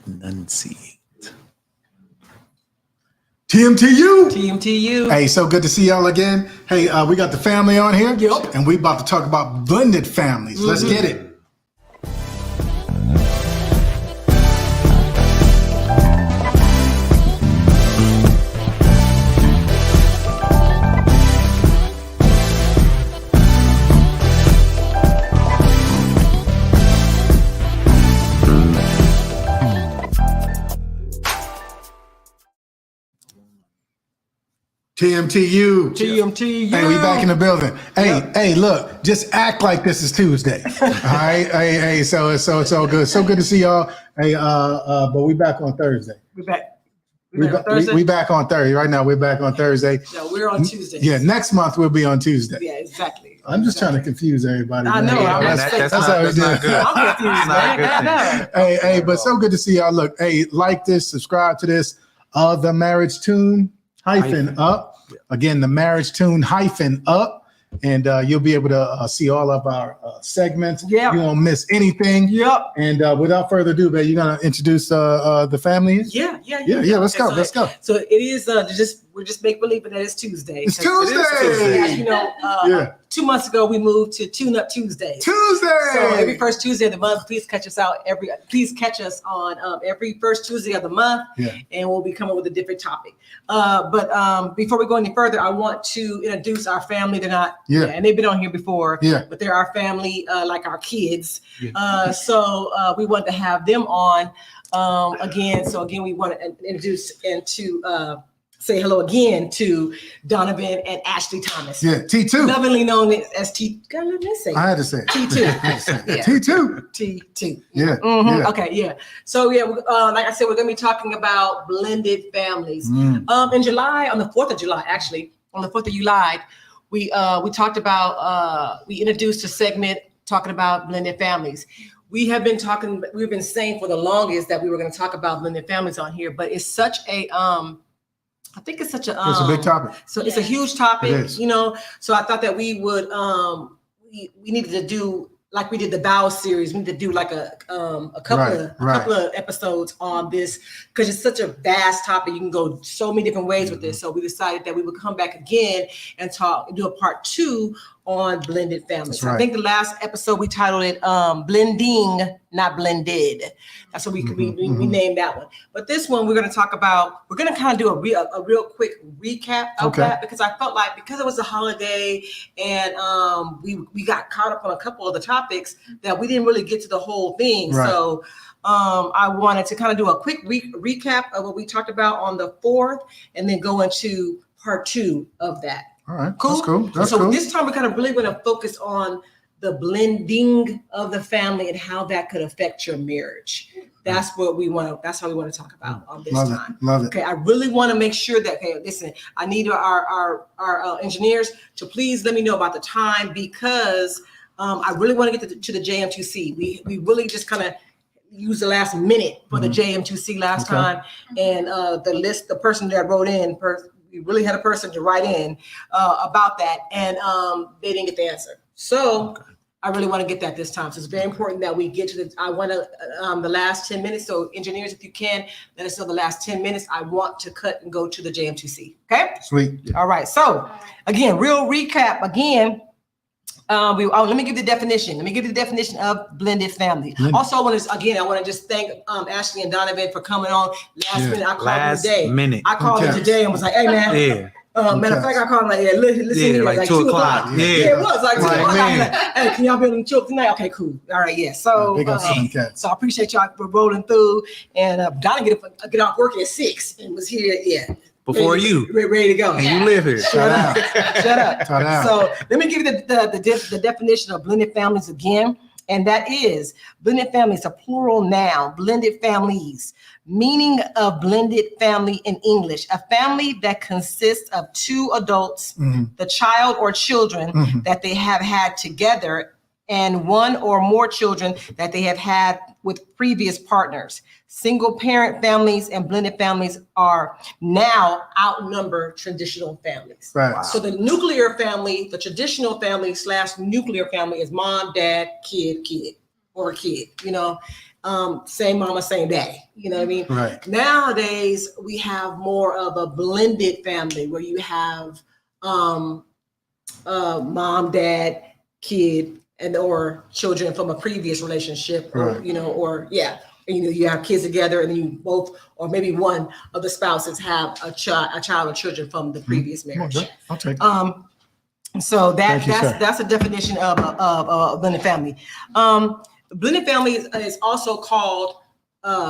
enunciate. TMTU. Hey, so good to see y'all again. Hey, we got the family on here. Yep. And we about to talk about blended families. Mm-hmm. Let's get it. TMTU. Hey, we back in the building. Hey, look, just act like this is Tuesday. All right. Hey, so it's all good. So good to see y'all. Hey, but we back on Thursday. We back. We back on Thursday. Right now, we're back on Thursday. No, we're on Tuesday. Yeah, next month we'll be on Tuesday. Yeah, exactly. I'm just trying to confuse everybody. I know. Yeah, that's not good. I'm confused. Hey, but so good to see y'all. Look, hey, like this, subscribe to this. The Marriage Tune -up. Again, the Marriage Tune -up. And you'll be able to see all of our segments. Yeah. You won't miss anything. Yep. And without further ado, babe, you're gonna introduce the family? Yeah. Let's go. Let's go. So it is we're just make believing that it's Tuesday. It's Tuesday. As you know, 2 months ago we moved to Tune Up Tuesdays. Tuesday. So every first Tuesday of the month, please catch us on every first Tuesday of the month, and we'll be coming with a different topic. But before we go any further, I want to introduce our family. They're not, and they've been on here before, but they're our family, like our kids. So we want to have them on again. So again, we want to introduce and to say hello again to Donovan and Ashley Thomas. Yeah, T2. Lovingly known as T. God, let me say. I had to say it. T2. T2. Yeah. Mm-hmm. Okay. So like I said, we're going to be talking about blended families. In July, on the 4th of July, actually, we talked about we introduced a segment talking about blended families. We've been saying for the longest that we were going to talk about blended families on here, but it's such a I think it's such a it's a big topic. So it's a huge topic, So I thought that we would we needed to do like we did the Bow series. We need to do like a couple of episodes on this because it's such a vast topic. You can go so many different ways with this. So we decided that we would come back again and do a part 2 on blended families. Right. I think the last episode we titled it blending, not blended. That's what we named that one. But this one we're going to kind of do a real quick recap of that because I felt like because it was a holiday and we got caught up on a couple of the topics that we didn't really get to the whole thing. Right. So I wanted to kind of do a quick recap of what we talked about on the 4th and then go into part 2 of that. All right, cool. That's cool. This time we're kind of really going to focus on the blending of the family and how that could affect your marriage. That's what we want to. That's how we want to talk about on this time. Love it. Okay, I really want to make sure that. Okay, listen. I need our engineers to please let me know about the time because I really want to get to the JM2C. We really just kind of used the last minute for the JM2C last time, and the person that wrote in. We really had a person to write in about that, and they didn't get the answer. So I really want to get that this time. So it's very important that we get to I want to the last 10 minutes. So engineers, if you can, let us know the last 10 minutes. I want to cut and go to the JM2C. Okay? Sweet. All right. So again, real recap again. Let me give the definition. Let me give you the definition of blended family. Also, I want to just thank Ashley and Donovan for coming on last minute. I called today. I called them today and was like, "Hey, man." Matter of fact, I called them listen here, like 2 o'clock. Yeah, it was like 2 o'clock. Like, hey, can y'all be able to chill tonight? Okay, cool. All right, yeah. So, so I appreciate y'all for rolling through. And Donovan get off work at 6 and was here. Before ready to go. And you live here. Shut up. So let me give you the definition of blended families again. And that is blended families, a plural noun, blended families. Meaning of blended family in English, a family that consists of 2 adults, the child or children that they have had together, and 1 or more children that they have had with previous partners. Single parent families and blended families are now outnumber traditional families. Right. Wow. So the nuclear family, the traditional family / nuclear family is mom, dad, kid, or kid, same mama, same daddy. You know what I mean? Right. Nowadays, we have more of a blended family where you have mom, dad, kid, and or children from a previous relationship, or Right. you have kids together, and you both, or maybe one of the spouses have a child or children from the previous marriage. I'll take it. So Thank you, sir. that's a definition of a blended family. Blended family is also called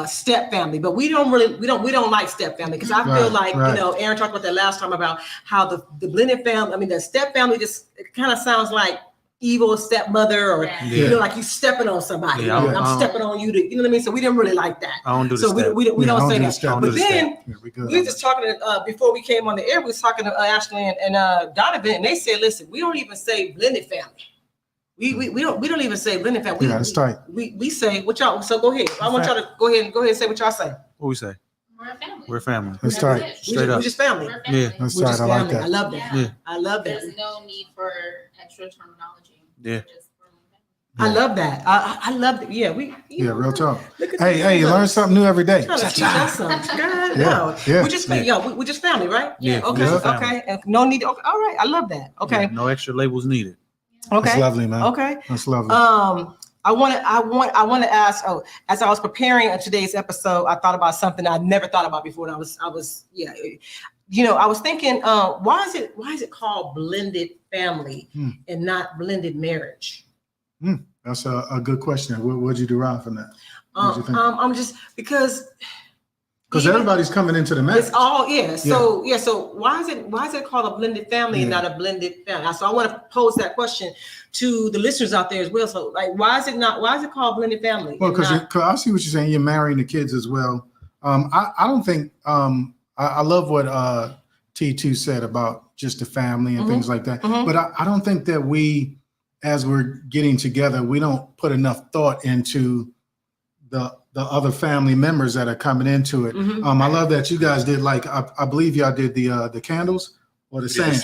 step family, but we don't like step family, because I feel like Aaron talked about that last time about how the blended family. I mean, the step family it kind of sounds like evil stepmother, or like you stepping on somebody. I'm stepping on you to, you know what I mean? So we didn't really like that. I don't do the so step. we don't say that. Step. But then we were just talking before we came on the air. We was talking to Ashley and Donovan, and they said, "Listen, we don't even say blended family. We don't even say blended family. That's tight. We say what y'all. So go ahead. I want y'all to go ahead and say what y'all say. What we say? We're family. That's tight. Straight up. We're just family. Yeah. That's We're tight. just I like family. that. I love that. Yeah. I love that. There's no need for extra terminology. Yeah. I love that. I love it. Yeah, real talk. Look at Hey, you learn something new every day. Trying to teach us something. God, Yeah, no. yeah. We're just family, right? Yeah. Okay. Yeah. Okay. And no need. Okay. All right. I love that. Okay. Yeah, no extra labels needed. Okay. That's lovely, man. Okay. That's lovely. I want to ask. Oh, as I was preparing today's episode, I thought about something I never thought about before. And I was thinking, why is it called blended family and not blended marriage? That's a good question. What'd you derive from that? What'd you think? I'm just because everybody's coming into the marriage. it's all So why is it called a blended family and not a blended family? So I want to pose that question to the listeners out there as well. So like, why is it called blended family? Well, because I see what you're saying. You're marrying the kids as well. I don't think I love what T2 said about just the family and things like that. But I don't think that we, as we're getting together, we don't put enough thought into the other family members that are coming into it. I love that you guys did, like, I believe y'all did the candles or the sand.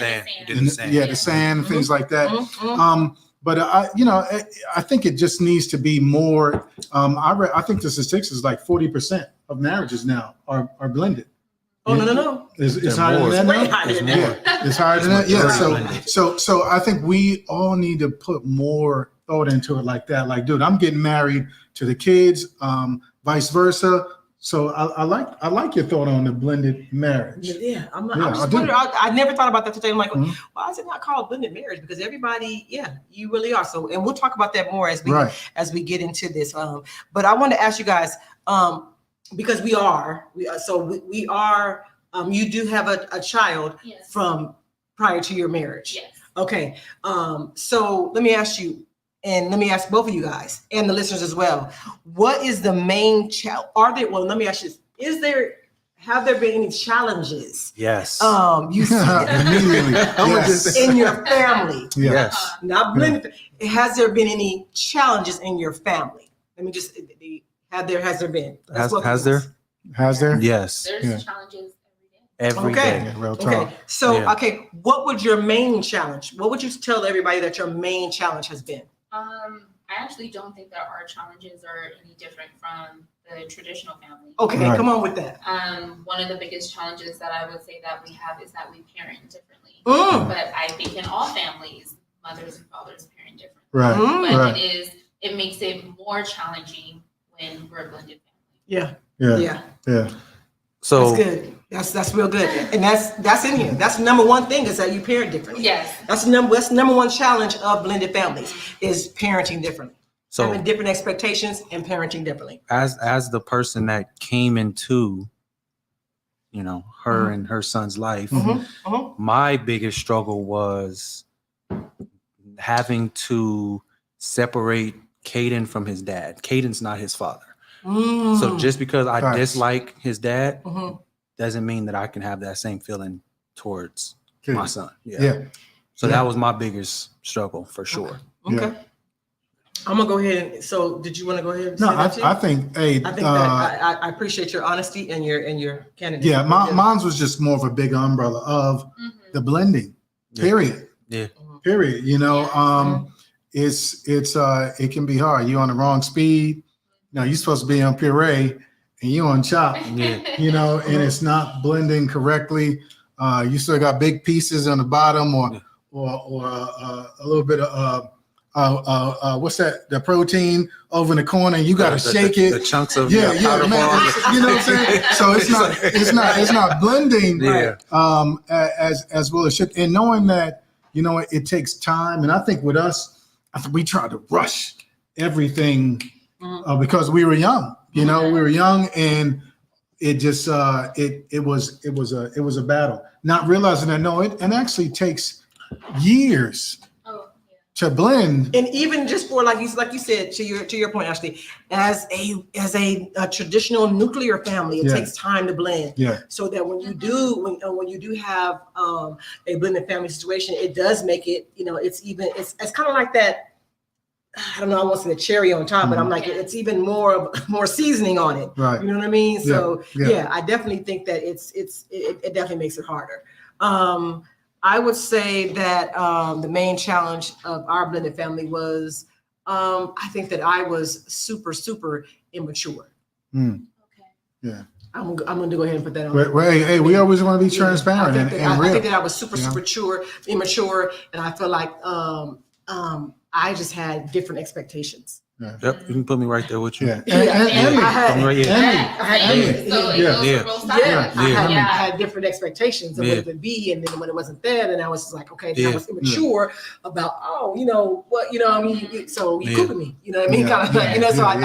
The sand, things like that. But I think it just needs to be more. I think the statistics is like 40% of marriages now are blended. Oh, no. It's higher than that now? It's higher than that. Yeah. So I think we all need to put more thought into it like that. Like, dude, I'm getting married to the kids, vice versa. So I like your thought on the blended marriage. Yeah, I'm just wondering. I never thought about that today. I'm like, why is it not called blended marriage? Because everybody, you really are. So, and we'll talk about that more as we get into this. But I want to ask you guys, because we are. You do have a child from prior to your marriage. Yes. Okay. So let me ask you, and let me ask both of you guys and the listeners as well. What is the main challenge? Let me ask you this. Have there been any challenges? Yes. You see Immediately. Yes. in your family? Yes. Not blended. Has there been any challenges in your family? Let me just, has there been? Has there? Has there? Yes. There's challenges Every day. Yeah, real talk. Okay. So, what would your main challenge? What would you tell everybody that your main challenge has been? I actually don't think that our challenges are any different from the traditional family. Okay, come on with that. One of the biggest challenges that I would say that we have is that we parent differently. But I think in all families, mothers and fathers parent differently. Right. But it makes it more challenging when we're a blended family. Yeah. So that's good. That's real good. And that's in here. That's the number one thing, is that you parent differently. Yes. That's the number one challenge of blended families, is parenting differently. So having different expectations and parenting differently. As the person that came into, her and her son's life, my biggest struggle was having to separate Caden from his dad. Caden's not his father. So just because I dislike his dad doesn't mean that I can have that same feeling towards my son. So that was my biggest struggle for sure. Okay. I'm gonna go ahead and. So, did you want to go ahead? And no, I think. Hey, I think that I appreciate your honesty and your candidate. Yeah, mine's was just more of a big umbrella of the blending. Period. Yeah. Period. It's it can be hard. You're on the wrong speed. Now you're supposed to be on puree and you on chop, Yeah. you know, and it's not blending correctly. You still got big pieces on the bottom, or a little bit of what's that? The protein over in the corner. And you got to shake it. The chunks of powder man. balls. You know what I'm saying? So it's not blending as well as should. And knowing that, you know, it takes time. And I think with us, we tried to rush everything because we were young. You know, we were young, and it just it was a battle. Not realizing that it actually takes years to blend. And even just for like you said, to your point, Ashley, as a traditional nuclear family, it takes time to blend. Yeah. So that when you do have a blended family situation, it does make it, you know, it's kind of like that. I don't know, I want to say the cherry on top, but I'm like, it's even more seasoning on it. Right. You know what I mean? So Yeah. I definitely think that it definitely makes it harder. I would say that the main challenge of our blended family was, I think that I was super, super immature. Okay. Yeah. I'm going to go ahead and put that on. Well, hey, we always want to be transparent and real. I think that I was super immature, and I feel like I just had different expectations. Yeah. Yep, you can put me right there with you. Yeah. I had different expectations of what it would be, and then when it wasn't there, then I was just like, okay, then I was immature about, you know what, you know, I mean, so you cook with me, you know what I mean, kind of like, you know. So I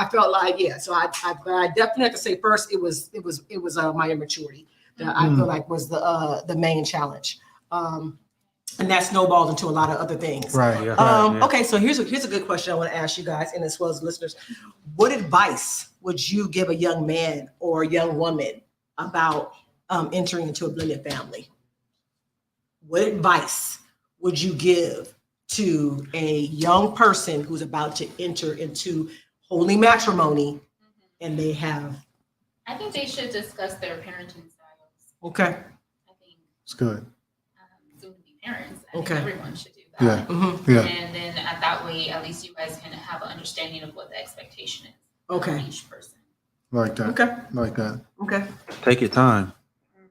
felt like, So I definitely have to say first, it was my immaturity that I feel like was the main challenge. And that snowballed into a lot of other things. Right. Yeah. Okay, so here's a good question I want to ask you guys, and as well as listeners. What advice would you give a young man or a young woman about entering into a blended family? What advice would you give to a young person who's about to enter into holy matrimony, and they have? I think they should discuss their parenting styles. Okay. I think It's good. Parents. I Okay. think everyone should do that. Yeah. And then that way, at least you guys can have an understanding of what the expectation is. Okay. Of each person. Like that. Okay. Like that. Okay. Take your time.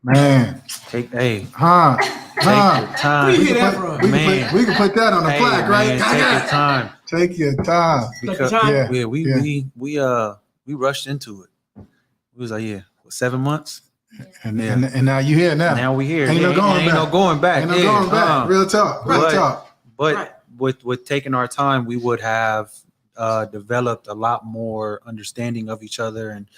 Man. Take Take your time. Where you hear that from? We can put that on the plaque, right? Take your time. Take your time. Because we rushed into it. We was like, 7 months. And now you here now. Now we here. Ain't no going back. Ain't no going back. Real talk. But with taking our time, we would have developed a lot more understanding of each other and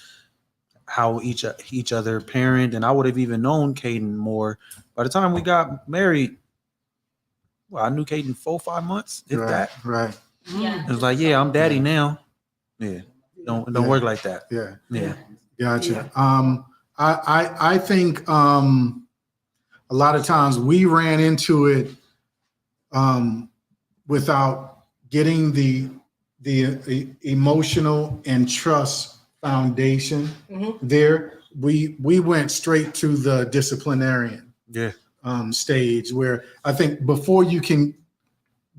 how each other parent. And I would have even known Caden more. By the time we got married, I knew Caden 4 or 5 months, if that. Right. Yeah. It was like, I'm daddy now. Yeah. Don't work like that. Yeah. Gotcha. I think a lot of times we ran into it without getting the emotional and trust foundation there. We went straight to the disciplinarian stage, where I think before you can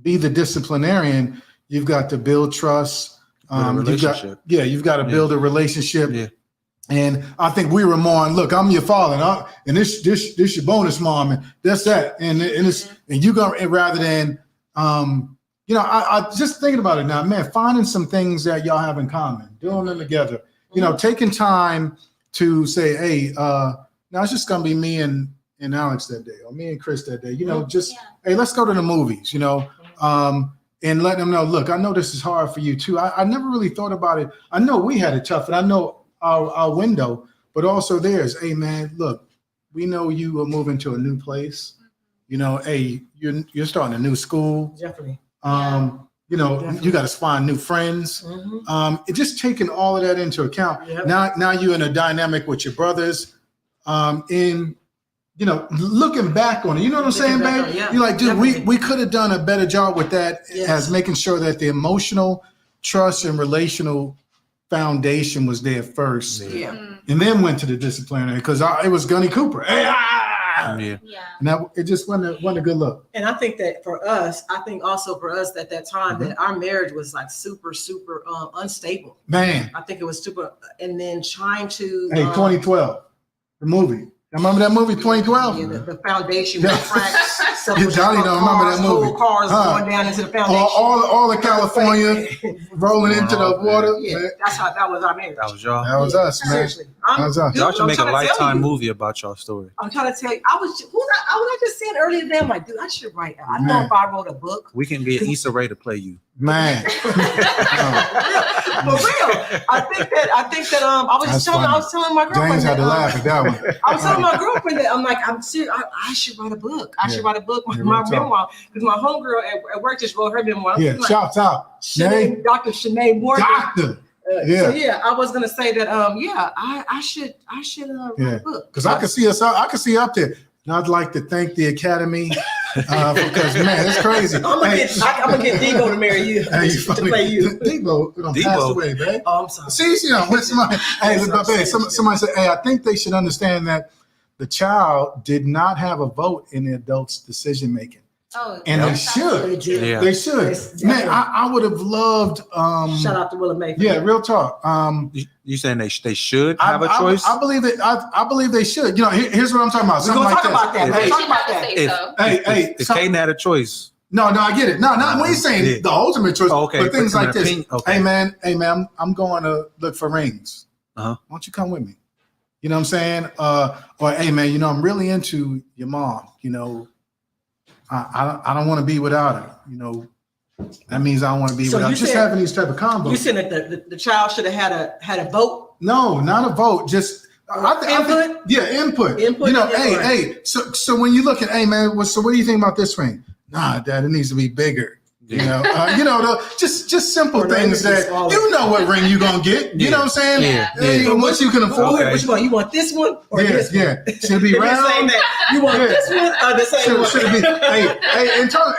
be the disciplinarian, you've got to build trust. You've got to build a relationship. Yeah. And I think we were more on, look, I'm your father, and this your bonus mom, and that's that, and you go, rather than I just thinking about it now, man, finding some things that y'all have in common, doing them together, taking time to say, hey, now it's just gonna be me and Alex that day, or me and Chris that day, hey, let's go to the movies, and let them know, look, I know this is hard for you too. I never really thought about it. I know we had it tough, and I know our window, but also theirs. Hey man, look, we know you are moving to a new place. Hey, you're starting a new school. Definitely. You got to find new friends. It just taking all of that into account. Yep. Now you're in a dynamic with your brothers. Looking back on it, you know what I'm saying, babe? Yeah, you're like, dude, definitely. we could have done a better job with that, Yes. as making sure that the emotional trust and relational foundation was there first, Yeah. and then went to the disciplinary, because it was Gunny Cooper. Hey, Yeah. And that it just wasn't a good look. And I think that for us, at that time that our marriage was like super, super unstable. Man. I think it was super, and then trying to 2012, the movie. Remember that movie 2012? Yeah, the foundation was cracked. Johnny don't remember that movie. Cars going down into the foundation. All of California rolling into the water. Yeah, that was our marriage. That was y'all. That was us, man. Seriously. That was us. Y'all should make a Lifetime movie about y'all story. I'm trying to tell you, I was just saying earlier today, I'm like, dude, I should write. I know if I wrote a book. We can get Issa Rae to play you. Man. For real. I think that I was telling my girlfriend. James had to laugh at that one. I was telling my girlfriend that I'm serious. I should write a book. I should write a book, my memoir, because my homegirl at work just wrote her memoir. Yeah, shout out. Dr. Shanae Morgan. Doctor. So I was gonna say that. I should write a book because I could see us. I could see up there. And I'd like to thank the Academy because man, it's crazy. I'm gonna get Debo to marry you to play you. Debo passed away, man. Oh, I'm sorry. See, when somebody, somebody said, "Hey, I think they should understand that the child did not have a vote in the adult's decision making." Oh, and they should. They should. Man, I would have loved. Shout out to Willa May. Yeah, real talk. You saying they should have a choice? I believe it. I believe they should. You know, here's what I'm talking about. We're gonna talk about that. We're talk about that. If Caden had a choice. No, I get it. No, not when he's saying the ultimate choice, but things like this. Okay. Hey man, I'm going to look for rings. Why don't you come with me? You know what I'm saying? Or hey man, you know, I'm really into your mom. You know, I don't want to be without her. You know, that means I don't want to be without. Just having these type of combos. You said that the child should have had a vote. No, not a vote. Just input. Input. You know, hey. So when you look at, hey man, so what do you think about this ring? Nah, Dad, it needs to be bigger. You know, just simple things that you know what ring you gonna get. You know what I'm saying? Yeah. What you can afford. Okay. Which one? You want this one or this one? Yeah. Should it be round? You want this one or the same one? Should it be?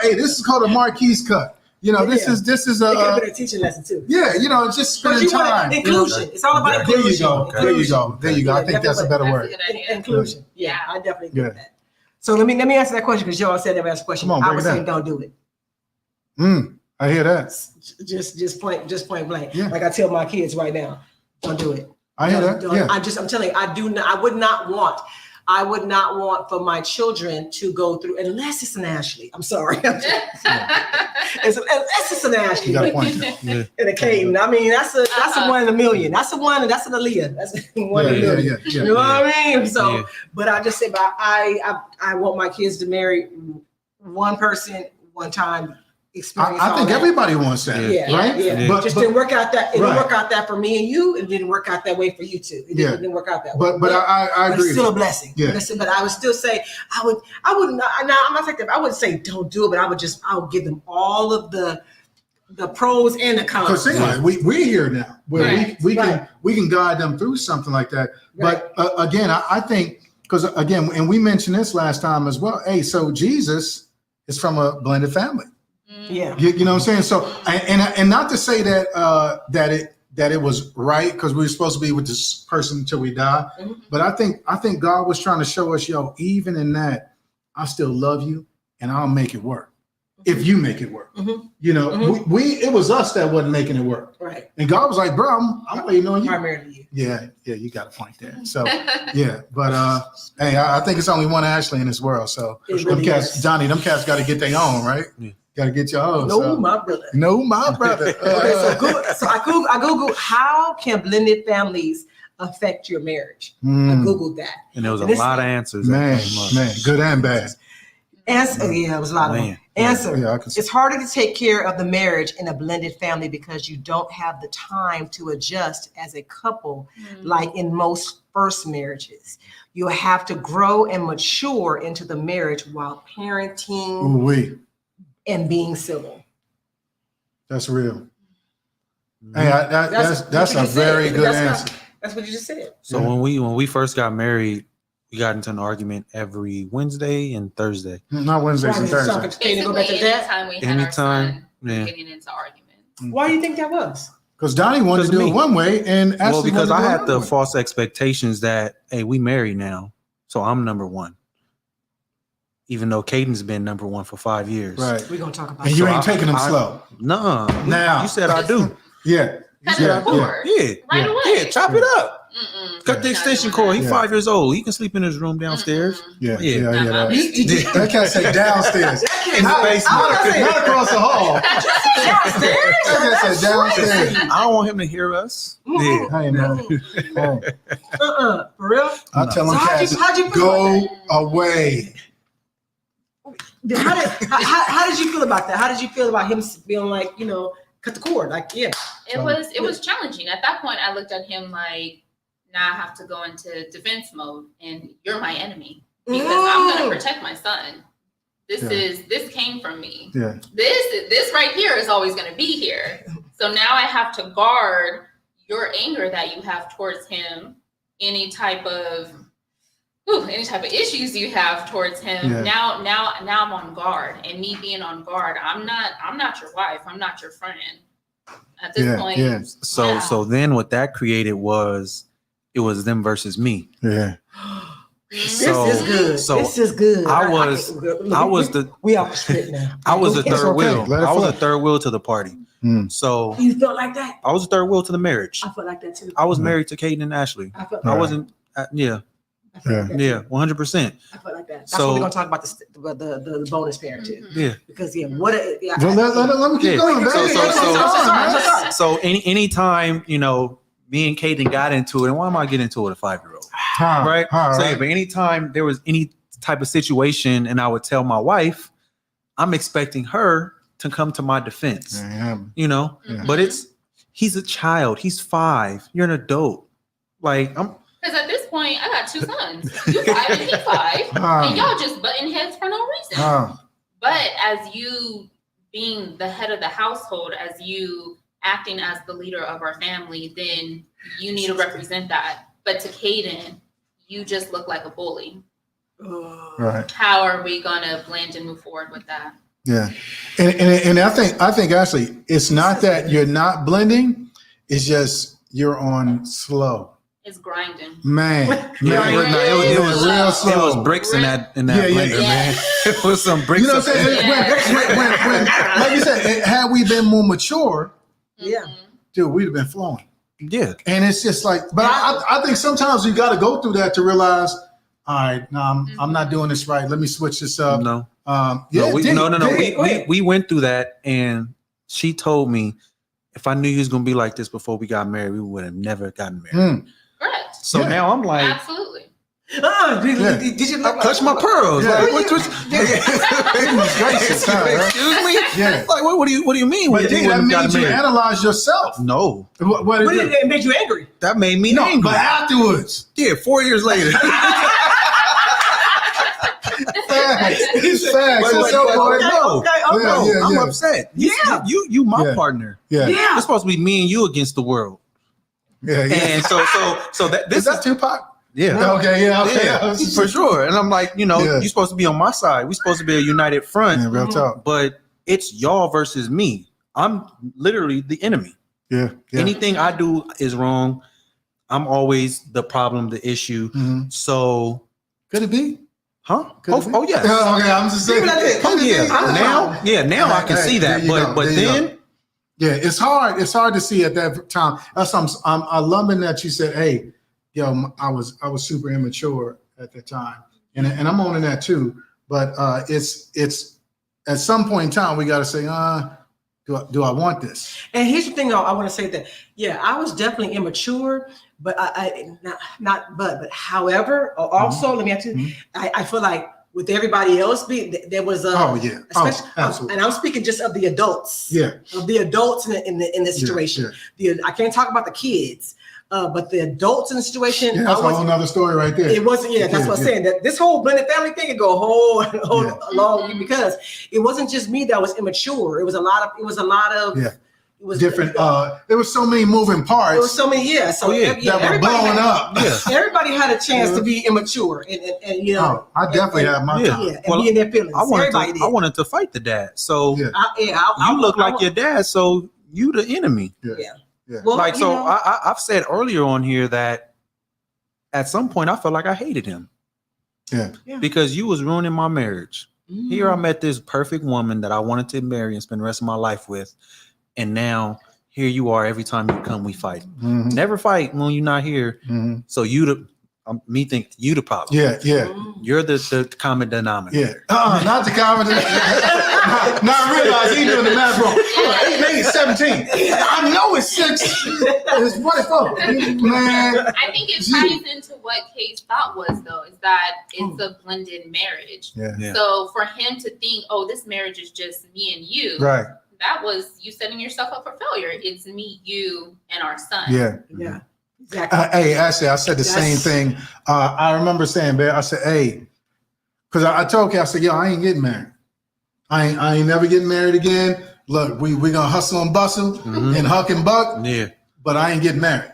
Hey, this is called a Marquise cut. You know, this is a. It could have been a teaching lesson too. Yeah, you know, just spending time. Inclusion. It's all about inclusion. There you go. I think that's a better word. Inclusion. Yeah, I definitely get that. So let me answer that question because y'all said never asked a question. I was saying don't do it. I hear that. Just point blank. Yeah. Like I tell my kids right now, don't do it. I hear that. Yeah. I'm telling you, I would not want for my children to go through unless it's an Ashley. I'm sorry. Unless it's an Ashley. You got a point. And a Caden. I mean, that's a 1 in a million. That's an Aaliyah. That's 1 in a million. You know what I mean? So, but I just say, I want my kids to marry one person, one time. I think everybody wants that, right? Yeah. But just didn't work out that. It didn't work out that for me and you. It didn't work out that way for you too. It didn't work out that way. But I agree. It's still a blessing. Yeah. But I would still say I wouldn't. Now I'm not like that. I wouldn't say don't do it, but I would give them all of the pros and the cons. Because we're here now, where we can guide them through something like that. Right. But again, I think because again, and we mentioned this last time as well. Hey, so Jesus is from a blended family. Yeah, you know what I'm saying. So, and not to say that that it was right because we were supposed to be with this person until we die. Mm-hmm. But I think God was trying to show us, even in that, I still love you and I'll make it work if you make it work. Mm-hmm. You know, mm-hmm. it was us that wasn't making it work. Right. And God was like, bro, I'm waiting on you. Primarily you. Yeah, you got a point there. So yeah, but hey, I think it's only one Ashley in this world. So them cats, Johnny, them cats got to get their own, right? Yeah. Got to get your own. My brother. No, my brother. So I Googled how can blended families affect your marriage. I Googled that. And there was a lot of answers. Man, good and bad. Answer, it was a lot of them. Answer, it's harder to take care of the marriage in a blended family because you don't have the time to adjust as a couple like in most first marriages. You'll have to grow and mature into the marriage while parenting and being civil. That's real. Hey, that's a very good answer. That's what you just said. So when we first got married, we got into an argument every Wednesday and Thursday. Not Wednesdays and Thursdays. Anytime we had our son getting into arguments. Why do you think that was? Because Donnie wanted to do it one way, and because I had the false expectations that, hey, we married now, so I'm number one. even though Caden's been number one for 5 years. Right. We're gonna talk about. And you ain't taking them slow. Nuh-uh. Now. You said I do. Yeah. Cut Yeah, the cord yeah. right away. Yeah, chop it up. Cut the Not extension doing cord. He's that. 5 years old. He can sleep in his room downstairs. Yeah. Yeah. Yeah. Yeah. That. That can't say downstairs. In the basement. Not across the hall. Downstairs. That can't say downstairs. I don't want him to hear us. Yeah. Hey, man. Hey. For real? I tell them, So cats, how'd you feel go about away. How did you feel about that? How did you feel about him feeling like, you know, cut the cord? Like, yeah. It was challenging. At that point, I looked at him like, now I have to go into defense mode, and you're my enemy because I'm going to protect my son. This came from me. Yeah. This right here is always going to be here. So now I have to guard your anger that you have towards him, any type of issues you have towards him. Yeah. Now I'm on guard, and me being on guard, I'm not your wife. I'm not your friend. At this point. Yeah. So then what that created was, it was them versus me. Yeah. This is good. So this is good. I was the we off the script now. I was the It's third okay. wheel. Let it I was flow. the third wheel to the party. So You felt like that? I was the third wheel to the marriage. I felt like that too. I was married to Caden and Ashley. I felt I like wasn't. Yeah. I felt like that. Yeah. 100%. I felt like that. That's So- what we're gonna talk about the bonus parent too. Yeah. Because yeah, Well, let me keep Yeah. going. So- Hey, so- hey, so- hey, hey. So anytime, you know, me and Caden got into it, and why am I getting into it with a 5-year-old? Right? So yeah, but anytime there was any type of situation and I would tell my wife, I'm expecting her to come to my defense. Yeah. You know? Mhm. But he's a child. He's 5. You're an adult. Like I'm Because at this point, I got 2 sons. You 5 and he 5, and y'all just butting heads for no reason. But as you being the head of the household, as you acting as the leader of our family, then you need to represent that. But to Caden, you just look like a bully. Right. How are we gonna blend and move forward with that? Yeah. And I think actually it's not that you're not blending, it's just you're on slow. It's grinding. Man. it was real It slow. was bricks in that Yeah, blender, man. It was some bricks. You know what I'm saying? Yeah. When, like you said, had we been more mature, Yeah. Mhm. dude, we'd have been flowing. Yeah. And it's just like, but I think sometimes you got to go through that to realize, all right, no, I'm not doing this right. Let me switch this up. No. Yeah, No. We went through that, and she told me if I knew you was gonna be like this before we got married, we would have never gotten married. Correct. So Yeah. now I'm like, Absolutely. Did you look touch my pearls. Yeah. Like, what? Goodness gracious, huh? Excuse me. Yeah. Like, what do you mean? But we then that wouldn't made gotten you married? analyze yourself. No, What What did did it made you angry? that made me No, angry. but afterwards. Yeah, 4 years later. Facts. It's facts. But- It's so but- hard. no, Yeah, yeah, I'm yeah. upset. Yeah. You my Yeah. partner. Yeah. Yeah. It's supposed to be me and you against the world. Yeah. And so that Is this that Tupac? yeah. Okay. Yeah. Okay. Yeah, for sure. And I'm like, you know, Yeah. you're supposed to be on my side. We're supposed to be a united front, Yeah, real talk. but it's y'all versus me. I'm literally the enemy. Yeah. Yeah. Anything I do is wrong. I'm always the problem, the issue. Mhm. So, Could it be? huh? Could it be? Oh yes. Okay. I'm just saying. Oh yeah. Now I can see that. There you go, But there you then go. Yeah, it's hard. It's hard to see at that time. That's I'm loving that you said, "Hey, yo, I was super immature at the time," and I'm owning that too. But it's at some point in time we got to say, do I want this? And here's the thing, I want to say that, yeah, I was definitely immature, but but however, also, let me ask you, Mhm. I feel like with everybody else, there was a, Oh yeah, especially, absolutely. and I'm speaking just of the adults, Yeah, of the adults in this situation. I can't talk about the kids, but the adults in the situation, yeah. That's a whole nother story right there. it wasn't, yeah, that's what I'm saying. That this whole blended family thing could go a whole long, because it wasn't just me that was immature. It was a lot of Yeah. it was Different. There was so many moving parts. There was so many, yeah. So that were everybody blowing had, up. Yeah. everybody had a chance to be immature, and you know, I definitely have my Yeah. time. and Well, be in their feelings. Everybody did. I wanted to fight the dad. So Yeah. you look like your dad, so you the enemy. Well, Like, you so know, I've said earlier on here that at some point I felt like I hated him. Yeah. Because you was ruining my marriage. Here I met this perfect woman that I wanted to marry and spend the rest of my life with. And now here you are. Every time you come, we fight. Mm-hmm. Never fight when you're not here. Mm-hmm. So me think you the problem. Yeah. You're the common denominator. Yeah. Not the common denominator. Not realize he doing the math wrong. 8 maybe 17. I know it's 6. It's 44. Man. I think it ties into what Kate's thought was, though, is that it's a blended marriage. Yeah. So for him to think, oh, this marriage is just me and you. Right. That was you setting yourself up for failure. It's me, you, and our son. Yeah. Yeah. Exactly. Hey, actually, I said the same thing. I remember saying, I said, hey, because I told Kay, I said, yo, I ain't getting married. I ain't never getting married again. Look, we gonna hustle and bustle and huck and buck. Yeah. But I ain't getting married.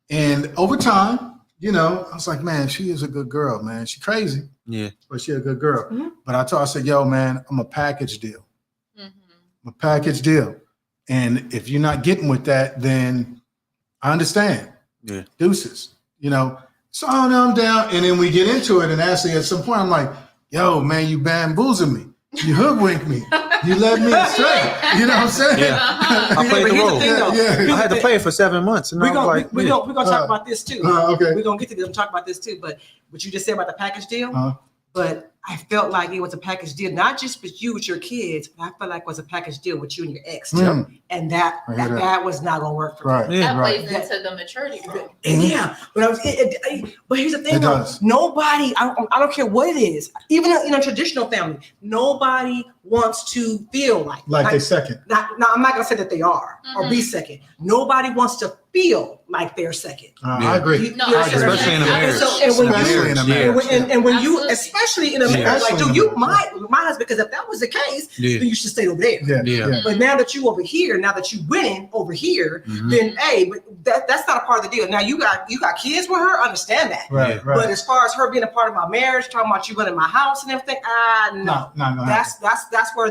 And over time, I was like, man, she is a good girl, man. She crazy. Yeah. But she a good girl. Mm-hmm. But I said, yo, man, I'm a package deal. I'm a package deal. And if you're not getting with that, then I understand. Yeah. Deuces. So I'm down. And then we get into it. And actually at some point I'm like, yo, man, you bamboozled me. You hoodwinked me. You led me astray. You know what I'm saying? Yeah. I played the role. I had to play it for 7 months. And we're gonna talk about this too. Okay. We're gonna get to this and talk about this too. But what you just said about the package deal, but I felt like it was a package deal, not just with you with your kids, but I felt like it was a package deal with you and your ex too. And that was not gonna work for me. That plays into the maturity group. Yeah, but but here's the thing though. Nobody, I don't care what it is, even in a traditional family, nobody wants to feel like they're second. Now, I'm not gonna say that they are or be second. Nobody wants to feel like they're second. I agree. Especially in a marriage. And when you, especially in a marriage, like, dude, you my husband, because if that was the case, then you should stay over there. Yeah. But now that you over here, now that you winning over here, then but that's not a part of the deal. Now you got kids with her, understand that. Right. But as far as her being a part of my marriage, talking about you running my house and everything, no. That's where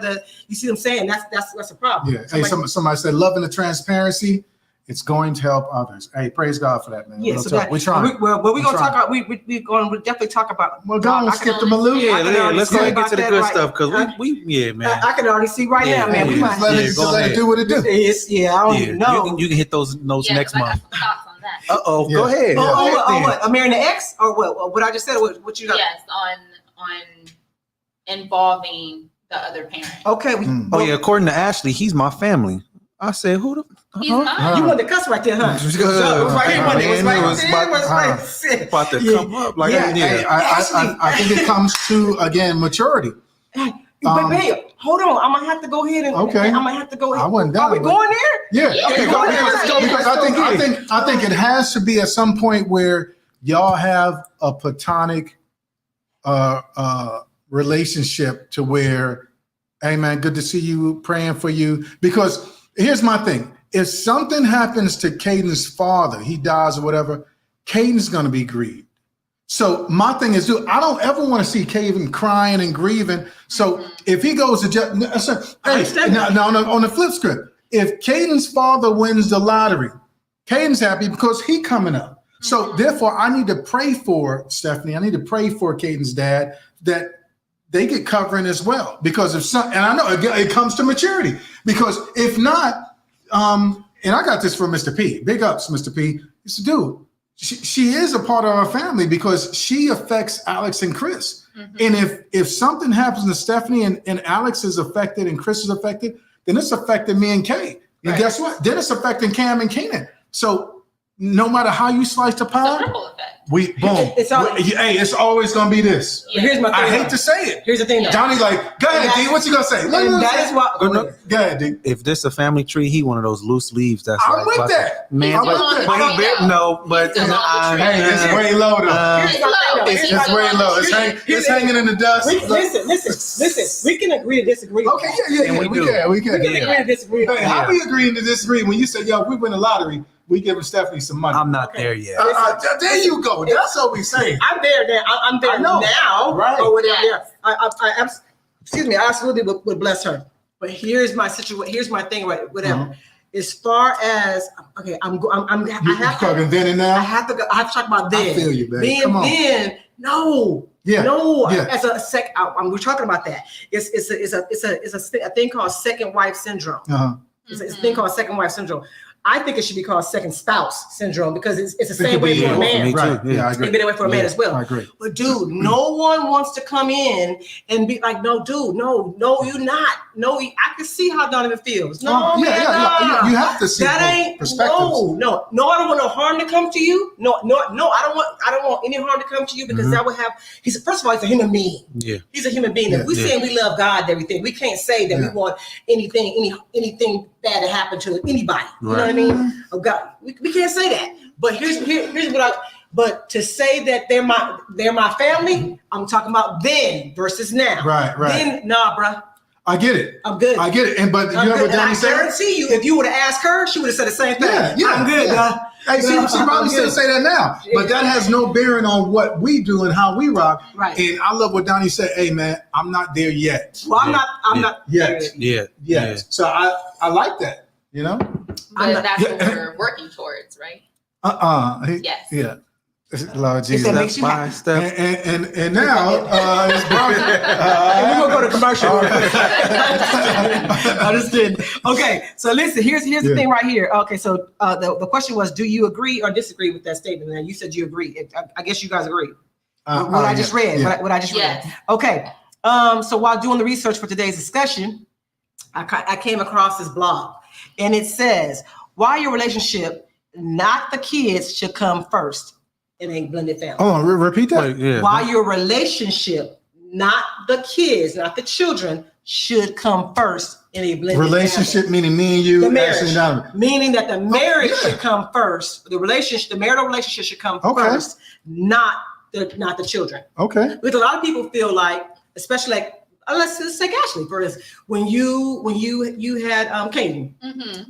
you see what I'm saying? That's a problem. Yeah. Hey, somebody said love and the transparency, it's going to help others. Hey, praise God for that, man. Yeah, we're trying. We're going to talk about. We're going to definitely talk about. Well, go on, skip the Malou. Yeah, let's go and get to the good stuff because man. I can already see right now, man. We might let it do what it do. I don't even know. You can hit those notes next month. Go ahead. What? I'm marrying the ex or what? What I just said? What you got? Yes, on involving the other parent. Okay. According to Ashley, he's my family. I said, who the? He's mine. You want to cuss right there, huh? About to come up. I think it comes to, again, maturity. But babe, hold on. I'm gonna have to go ahead and I'm gonna have to go ahead. I wasn't done. Are we going there? Yeah. Okay, go ahead. Let's go. Because I think it has to be at some point where y'all have a platonic relationship to where, hey man, good to see you, praying for you. Because here's my thing. If something happens to Caden's father, he dies or whatever, Caden's gonna be grieved. So my thing is, dude, I don't ever want to see Caden crying and grieving. So if he goes to jail, now on the flip script, if Caden's father wins the lottery, Caden's happy because he coming up. So therefore, I need to pray for Stephanie. I need to pray for Caden's dad that they get covering as well. Because if some, and I know it comes to maturity. Because if not, and I got this from Mr. P. Big ups, Mr. P. He said, dude, she is a part of our family because she affects Alex and Chris. And if something happens to Stephanie and Alex is affected and Chris is affected, then it's affecting me and Kay. And guess what? Then it's affecting Cam and Keenan. So no matter how you slice the pie, it's always gonna be this. Yeah. Here's my thing. I hate to say it. Here's the thing. Johnny's like, go ahead, D. What you gonna say? That is what. Go ahead, D. If this a family tree, he one of those loose leaves. That's I'm with that. Man, but it's way low though. It's way low. It's hanging in the dust. Listen. We can agree to disagree. Okay, yeah. We can agree to disagree. Hey, how we agreeing to disagree when you say, yo, we win the lottery? We giving Stephanie some money. I'm not there yet. There you go. That's what we saying. I'm there now. I'm there now. Right. Or whatever. I absolutely would bless her. But here's my situation. Here's my thing. Right. Whatever. As far as I'm talking then and now. I have to talk about then. I feel you, baby. Then. No. Yeah. No, Yeah. as a we're talking about that. It's a thing called second wife syndrome. It's a thing called second wife syndrome. I think it should be called second spouse syndrome because it's the same way for a man. Right. Yeah, I agree. It's been that way for a man as well. I agree. But dude, no one wants to come in and be like, no, dude, no, you're not. No, I can see how Donovan feels. No, You have to see that ain't perspectives. No, I don't want no harm to come to you. No, I don't want any harm to come to you because that would have. First of all, he's a human being. Yeah, he's a human being. If we saying we love God and everything, we can't say that we want anything bad to happen to anybody. You know what I mean? Oh God, we can't say that. But here's what But to say that they're my family, I'm talking about then versus now. Right. Then, nah, bruh. I get it. I'm good. I get it. And but you know what Donnie said? I guarantee you, if you would have asked her, she would have said the same thing. Yeah, I'm good, bruh. Hey, she probably still say that now, but that has no bearing on what we do and how we rock. Right. And I love what Donnie said. Hey, man, I'm not there yet. Well, I'm not yet. Yeah. So I like that. You know. But that's what we're working towards, right? Yes. Yeah. Lord Jesus. Makes you happy. And now it's broken. And we're gonna go to commercial. I'm just kidding. Okay, so listen. Here's the thing right here. Okay, so the question was, do you agree or disagree with that statement? And you said you agree. I guess you guys agree. What I just read. What I just read. Okay. So while doing the research for today's discussion, I came across this blog, and it says, "Why your relationship, not the kids, should come first in a blended family." Oh, repeat that. Why your relationship, not the kids, not the children, should come first in a blended relationship family. Meaning me and you. The marriage. Meaning that the marriage should come first. The marital relationship should come first, not the children. Okay. Because a lot of people feel like, especially like, let's take Ashley for instance, when you had Caden,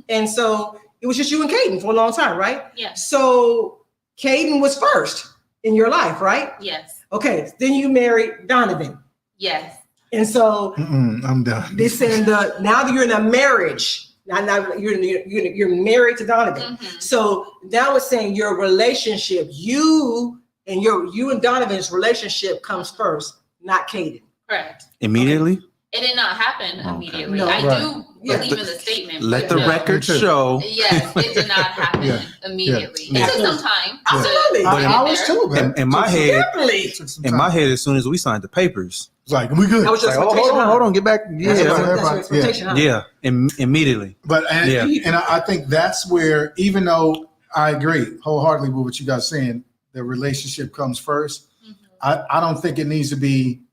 and so it was just you and Caden for a long time, right? Yeah. So Caden was first in your life, right? Yes. Okay. Then you married Donovan. Yes. And so I'm done. They saying now that you're in a marriage, now you're married to Donovan. So now it's saying your relationship, you and Donovan's relationship comes first, not Caden. Correct. Immediately? It did not happen immediately. No, I do believe in the statement. Let the record show. Yes, it did not happen immediately. It took some time. Absolutely. Hours too, man. In my head, as soon as we signed the papers, it's like, we good. That was your like, hold on, get back. That's your expectation, huh? Yeah, immediately. But and I think that's where, even though I agree wholeheartedly with what you guys are saying, the relationship comes first. I don't think it needs to be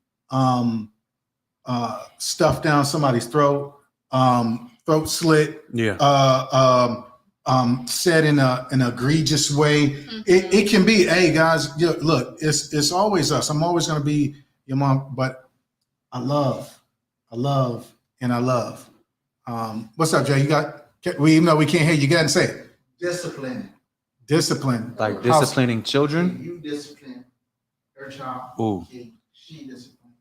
stuffed down somebody's throat, throat slit, said in an egregious way. It can be, hey guys, look, it's always us. I'm always going to be your mom, but I love. What's up, Jay? Even though we can't hear you, go ahead and say it. Discipline. Like disciplining children. You discipline her child. Ooh. She discipline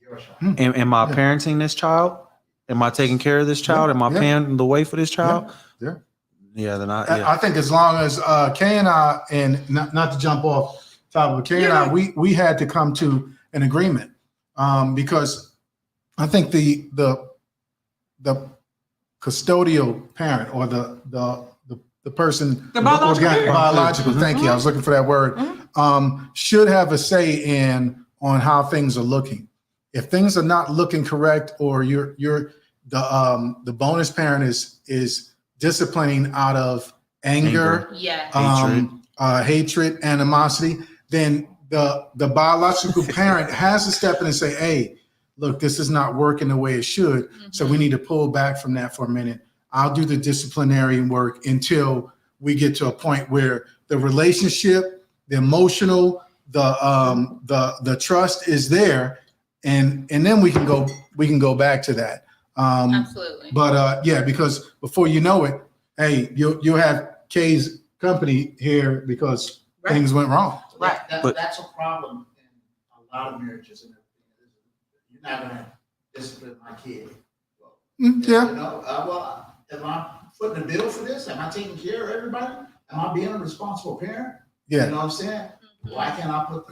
your child. Am I parenting this child? Am I taking care of this child? Am I paying the way for this child? Yeah. Then I think as long as Kay and I, and not to jump off top of Kay and I, we had to come to an agreement because I think the custodial parent or the person, the biological. Thank you. I was looking for that word. Should have a say on how things are looking. If things are not looking correct, or the bonus parent is disciplining out of anger, hatred, animosity, then the biological parent has to step in and say, hey, look, this is not working the way it should. So we need to pull back from that for a minute. I'll do the disciplinary work until we get to a point where the relationship, the emotional, the trust is there, and then we can go back to that. Absolutely. But because before you know it, hey, you'll have Kay's company here because things went wrong. Right. That's a problem in a lot of marriages and everything. You're not gonna discipline my kid. Am I footing the bill for this? Am I taking care of everybody? Am I being a responsible parent? Yeah. You know what I'm saying? Why can't I put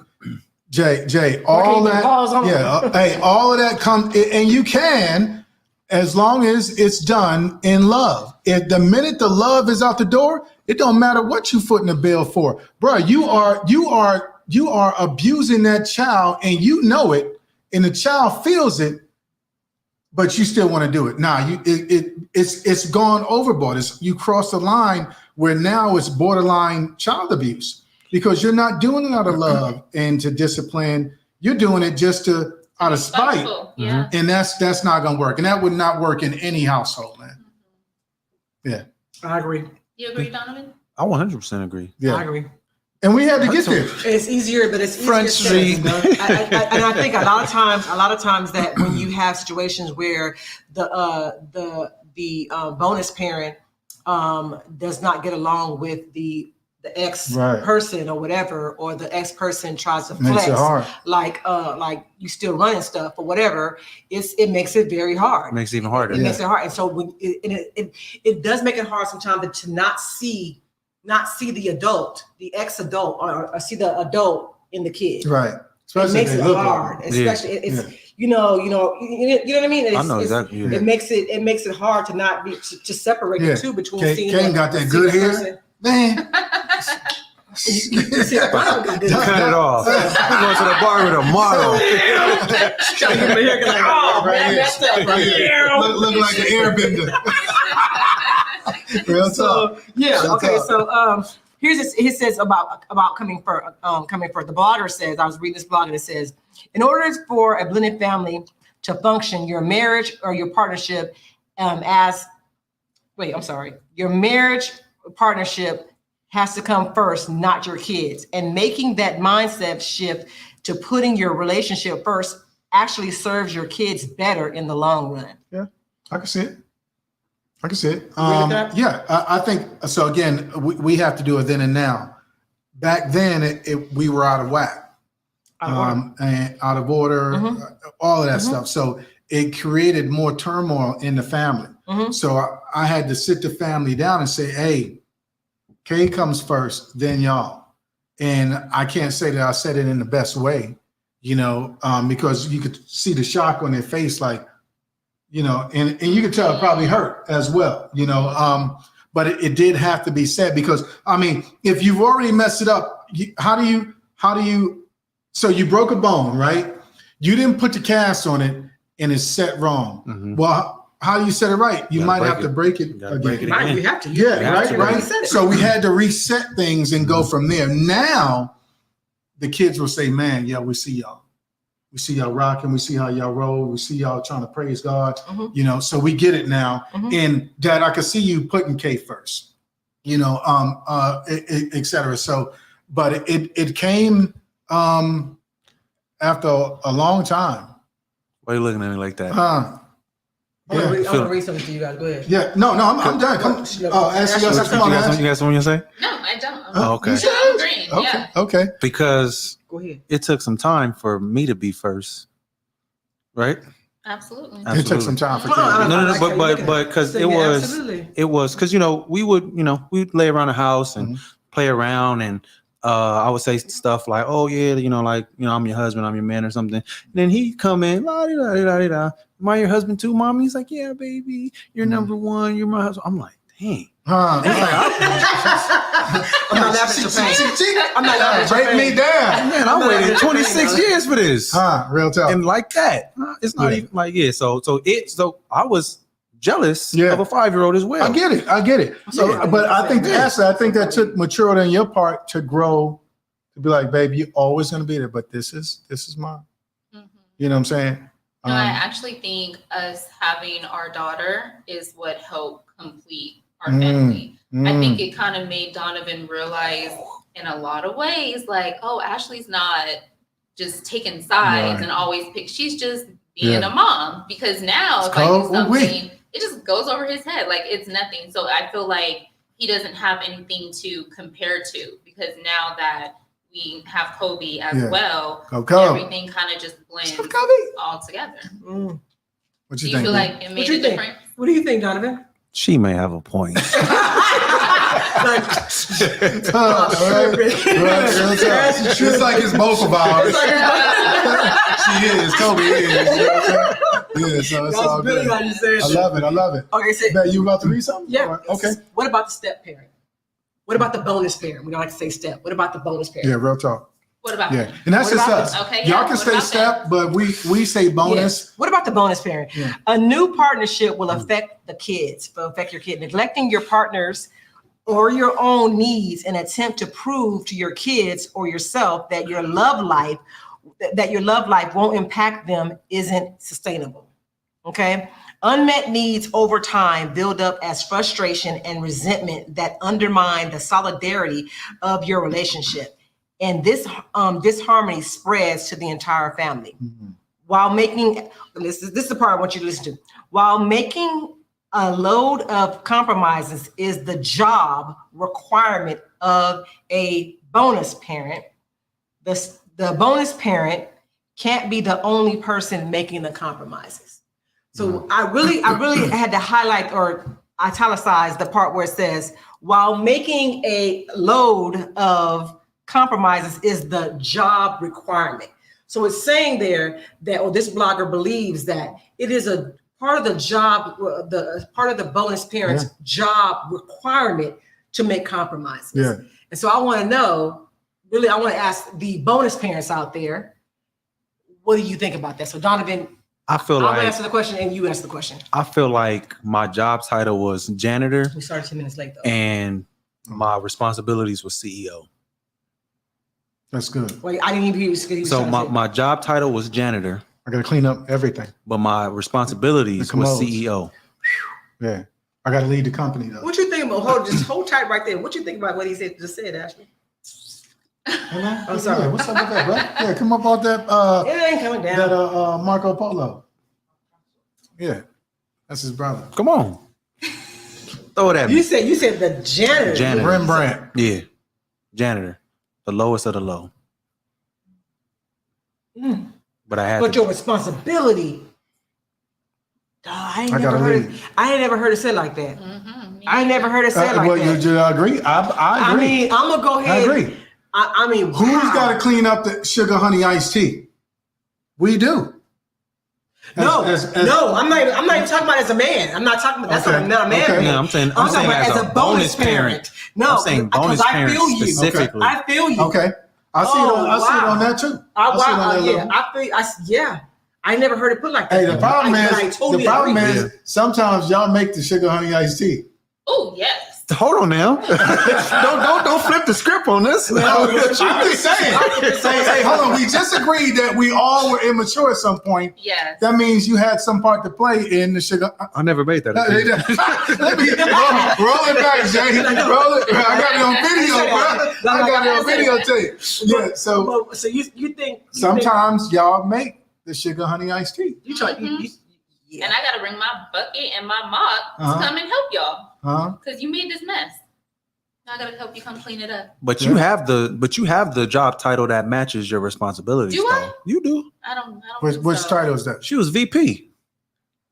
Jay, all that, hey, all of that comes, and you can, as long as it's done in love. If the minute the love is out the door, it don't matter what you footing the bill for, bro. You are abusing that child, and you know it, and the child feels it, but you still want to do it. Nah, it's gone overboard. You cross the line where now it's borderline child abuse because you're not doing it out of love and to discipline. You're doing it just out of spite, yeah. And that's not gonna work, and that would not work in any household, man. Yeah, I agree. You agree, Donovan? I 100% agree. Yeah, I agree. And we had to get there. It's easier, but it's easier Front said. Street. And I think a lot of times that when you have situations where the bonus parent does not get along with the ex person or whatever, or the ex person tries to flex, Makes it hard. like you still running stuff or whatever, it makes it very hard. Makes it even harder. It makes it hard, and so when it does make it hard sometimes to not see the adult, the ex-adult, or see the adult in the kid. Right. It makes it hard, especially it's you know what I mean. I know exactly. It makes it hard to not be to separate the two between seeing. Kane got that good hair, man. Cut it off. I'm going to the barber tomorrow. Trying to get my hair like, oh, man, messed up right here. Look like an airbender. Real talk. So here's this. It says about coming first. The blogger says, I was reading this blog and it says, in order for a blended family to function, your marriage or your partnership your marriage partnership has to come first, not your kids. And making that mindset shift to putting your relationship first actually serves your kids better in the long run. Yeah, I can see it. I think so. Again, we have to do it then and now. Back then, we were out of whack, and out of order, all of that stuff. So it created more turmoil in the family. So I had to sit the family down and say, hey, Kay comes first, then y'all. And I can't say that I said it in the best way, because you could see the shock on their face, like, and you could tell it probably hurt as well, but it did have to be said because, I mean, if you've already messed it up, how do you, so you broke a bone, right? You didn't put the cast on it and it's set wrong. Well, how do you set it right? You might have to break it again. We have to. Yeah, right. So we had to reset things and go from there. Now, the kids will say, man, yeah, we see y'all. We see y'all rocking. We see how y'all roll. We see y'all trying to praise God. So we get it now. And Dad, I can see you putting K first, et cetera. So, but it came after a long time. Why are you looking at me like that? I'm gonna read something to you guys. Go ahead. Yeah, no, I'm done. Come. Ask you guys. Come on, you got something to say? No, I don't. Oh, okay. I'm agreeing. Okay. Yeah. Okay. Because Go ahead. it took some time for me to be first, right? Absolutely. It took some time for No, but because it was because we'd lay around the house and play around, and I would say stuff like, oh yeah, I'm your husband, I'm your man or something. And then he'd come in, la di da di da. Am I your husband too, Mom? He's like, yeah, baby, you're number one, you're my husband. I'm like, dang. I'm not laughing at your face. I'm not laughing at your face. Break me down. Man, I waited 26 years for this. Real talk. And like that. It's not even like, So I was jealous of a 5-year-old as well. I get it. So, but I think that took maturity on your part to grow, to be like, baby, you're always going to be there, but this is mine. You know what I'm saying? No, I actually think us having our daughter is what helped complete our family. I think it kind of made Donovan realize in a lot of ways, like, oh, Ashley's not just taking sides and always she's just being a mom. Because now if I do something, it just goes over his head. Like it's nothing. So I feel like he doesn't have anything to compare to because now that we have Kobe as well, everything kind of just blends all together. What do you feel like it made a difference? What do you think, Donovan? She may have a point. It's like it's both of ours. She is. Kobe is. Yeah, so it's all good. I love it. Okay, so you about to read something? yeah. Okay. What about the step parent? What about the bonus parent? We don't like to say step. What about the bonus parent? Yeah, real talk. What about Yeah, and that's just us. Okay, y'all yeah, can what say about step, but we say bonus. Yes. What about the bonus parent? Yeah. A new partnership will affect the kids, will affect your kid. Neglecting your partner's or your own needs in an attempt to prove to your kids or yourself that your love life won't impact them isn't sustainable. Okay? Unmet needs over time build up as frustration and resentment that undermine the solidarity of your relationship. And this disharmony spreads to the entire family. Mm-hmm. While making, this is the part I want you to listen to. While making a load of compromises is the job requirement of a bonus parent, the bonus parent can't be the only person making the compromises. So I really had to highlight or italicize the part where it says, while making a load of compromises is the job requirement. So it's saying there that, or this blogger believes that it is a part of the job, part of the bonus parent's job requirement to make compromises. Yeah. And so I want to know, really, I want to ask the bonus parents out there, what do you think about that? So Donovan, I'll answer the question and you answer the question. I feel like my job title was janitor. We started 10 minutes late though. And my responsibilities was CEO. That's good. Wait, I didn't even hear you. So my job title was janitor. I got to clean up everything. But my responsibilities was CEO. Yeah. I got to lead the company though. What you think about, hold tight right there. What you think about what he just said, Ashley? I'm sorry. What's up with that, bro? Yeah, come up off that. It ain't coming down. That Marco Polo. Yeah, that's his brother. Come on, throw it at me. You said the janitor. Janitor. Rembrandt. Yeah, janitor, the lowest of the low. But I had. But your responsibility. I ain't never heard it said like that. Mm-hmm. I ain't never heard it said like that. You agree? I agree. I mean, I'm gonna go ahead. I agree. I mean, who's got to clean up the sugar honey iced tea? We do. No, I'm not even talking about as a man. I'm not talking about that's not a man. Okay. No, I'm saying as a bonus parent. No, I'm saying bonus parent specifically. I feel you. Okay, I see it on that too. I never heard it put like that. Hey, the problem is sometimes y'all make the sugar honey iced tea. Oh yes. Hold on now. don't flip the script on this. No, I'm just saying. Hey, hold on. We just agreed that we all were immature at some point. Yes. That means you had some part to play in the sugar. I never made that. Let me roll it back, Jay. Roll it. I got it on video, bro. I got it on videotape. Yeah. So you think sometimes y'all make the sugar honey iced tea. You try. And I gotta bring my bucket and my mop to come and help y'all. Because you made this mess. I gotta help you come clean it up. But you have the job title that matches your responsibilities. Do I? You do. I don't Which title is that? She was VP.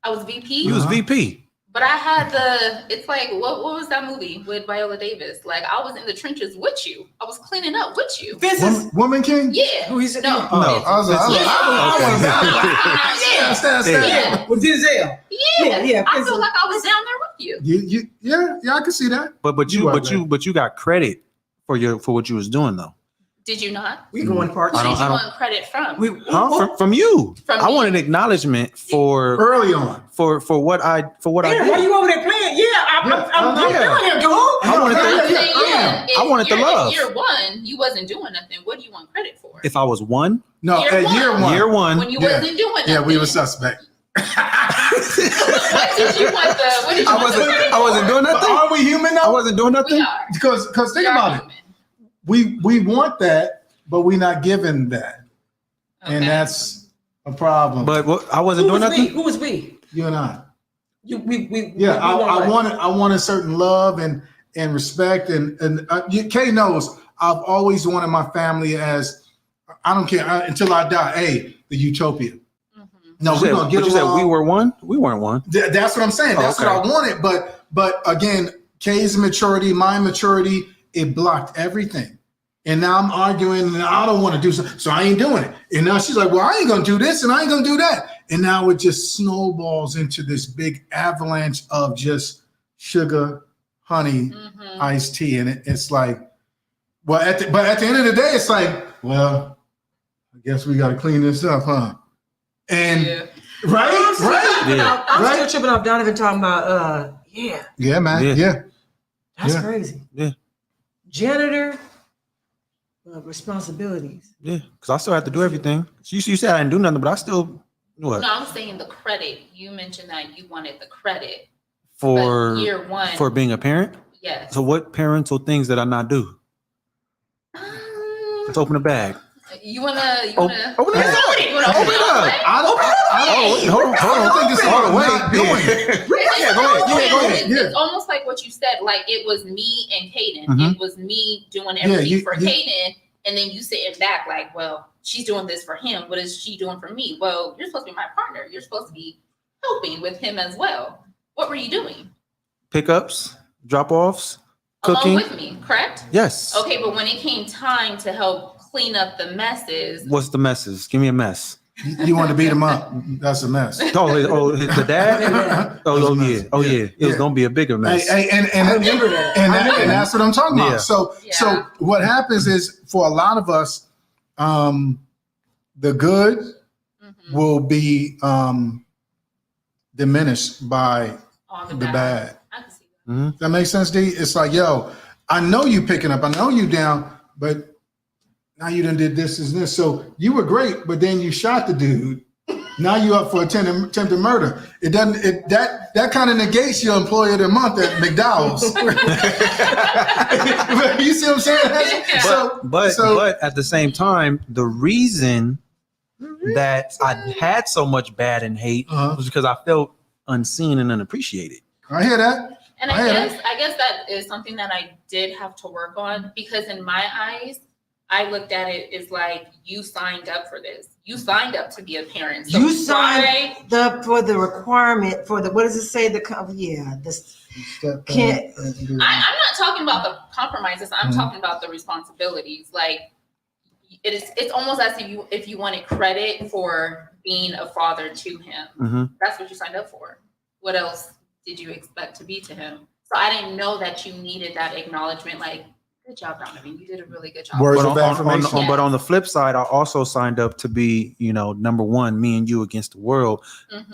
I was VP. You was VP. But I had it's like, what was that movie with Viola Davis? Like, I was in the trenches with you. I was cleaning up with you. Woman King? Yeah. Who he said? No. I was Yeah. With Denzel. Yeah. I feel like I was down there with you. Yeah, I can see that. But you got credit for what you was doing though. Did you not? We going part. Who did you want credit from? From you. From I me. wanted acknowledgement for early on for what I did. Why you over there playing? Yeah, I'm down here, dude. I wanted the love. Year one, you wasn't doing nothing. What do you want credit for? If I was one? No, year one. When you wasn't doing nothing. Yeah, we were suspect. What did you want I wasn't doing nothing. Are we human though? I wasn't doing nothing. We are. Because think about it. We want that, but we're not given that. Okay. And that's a problem. But I wasn't doing nothing. Who was we? You and I. I wanted certain love and respect and Kay knows I've always wanted my family as I don't care until I die. Hey, the utopia. No, we're gonna get along. We were one. We weren't one. That's what I'm saying. That's what I wanted. But But again, Kay's maturity, my maturity, it blocked everything. And now I'm arguing and I don't want to do something, so I ain't doing it. And now she's like, well, I ain't going to do this and I ain't going to do that. And now it just snowballs into this big avalanche of just sugar, honey, iced tea. And it's like, well, at the end of the day, it's like, well, I guess we got to clean this up, huh? And I'm still tripping off Donovan talking about, yeah, man, yeah. That's crazy. Yeah. Janitor responsibilities. Yeah, because I still have to do everything. You said I didn't do nothing, but I still what? No, I'm saying the credit. You mentioned that you wanted the credit for year one for being a parent. Yes. So what parental things did I not do? Let's open the bag. You wanna open it up. open it up. Hold on. I don't think it's all the way doing it. Go ahead. It's almost like what you said. Like it was me and Kaden. It was me doing everything for Kaden, and then you sitting back like, well, she's doing this for him. What is she doing for me? Well, you're supposed to be my partner. You're supposed to be helping with him as well. What were you doing? Pickups, drop-offs, cooking. Along with me, correct? Yes. Okay, but when it came time to help clean up the messes. What's the messes? Give me a mess. You want to beat him up? That's a mess. The dad? Oh yeah. It was gonna be a bigger mess. And that's what I'm talking about. So what happens is for a lot of us, the good will be diminished by the bad. I can see that. That makes sense, D? It's like, yo, I know you picking up, I know you down, but now you done did this and this. So you were great, but then you shot the dude. Now you up for attempted murder. It doesn't. That kind of negates your employee of the month at McDowell's. You see what I'm saying? Yeah. But at the same time, the reason that I had so much bad and hate was because I felt unseen and unappreciated. I hear that. And I guess that is something that I did have to work on, because in my eyes, I looked at it as like, you signed up for this. You signed up to be a parent. So you signed up for the requirement for the, what does it say? I'm not talking about the compromises. I'm talking about the responsibilities. Like it's almost as if you wanted credit for being a father to him. That's what you signed up for. What else did you expect to be to him? So I didn't know that you needed that acknowledgement. Like, good job, Donovan. You did a really good job. But on the flip side, I also signed up to be, number one, me and you against the world.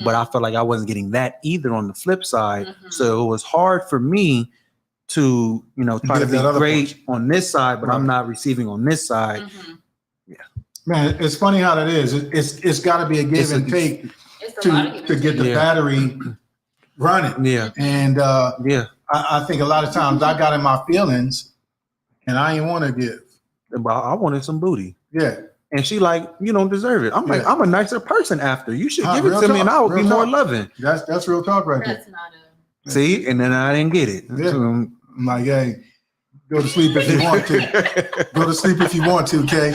But I felt like I wasn't getting that either on the flip side. So it was hard for me to, try to be great on this side, but I'm not receiving on this side. Yeah. Man, it's funny how that is. It's got to be a give and take to get the battery running. Yeah. And I think a lot of times I got in my feelings and I ain't want to give. But I wanted some booty. Yeah. And she like, you don't deserve it. I'm like, I'm a nicer person after. You should give it to me and I would be more loving. That's real talk right there. That's not a... See? And then I didn't get it. Yeah. So I'm like, hey, go to sleep if you want to. Go to sleep if you want to, Kay.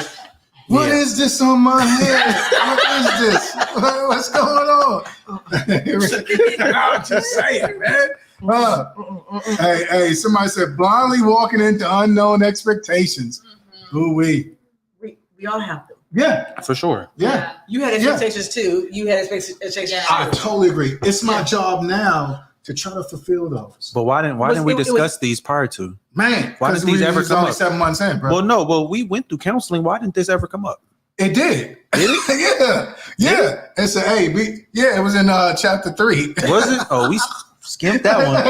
What is this on my head? What is this? What's going on? I'm just saying, man. Hey, somebody said blindly walking into unknown expectations. We all have them. Yeah, for sure. Yeah, you had expectations too. You had expectations. Yeah. I totally agree. It's my job now to try to fulfill those. But why didn't we discuss these prior to? Man, why didn't these ever come only up? 7 months in, bro. Well, we went through counseling. Why didn't this ever come up? It did. Did it? Yeah. It's it was in chapter 3. Was it? Oh, we skimped that one.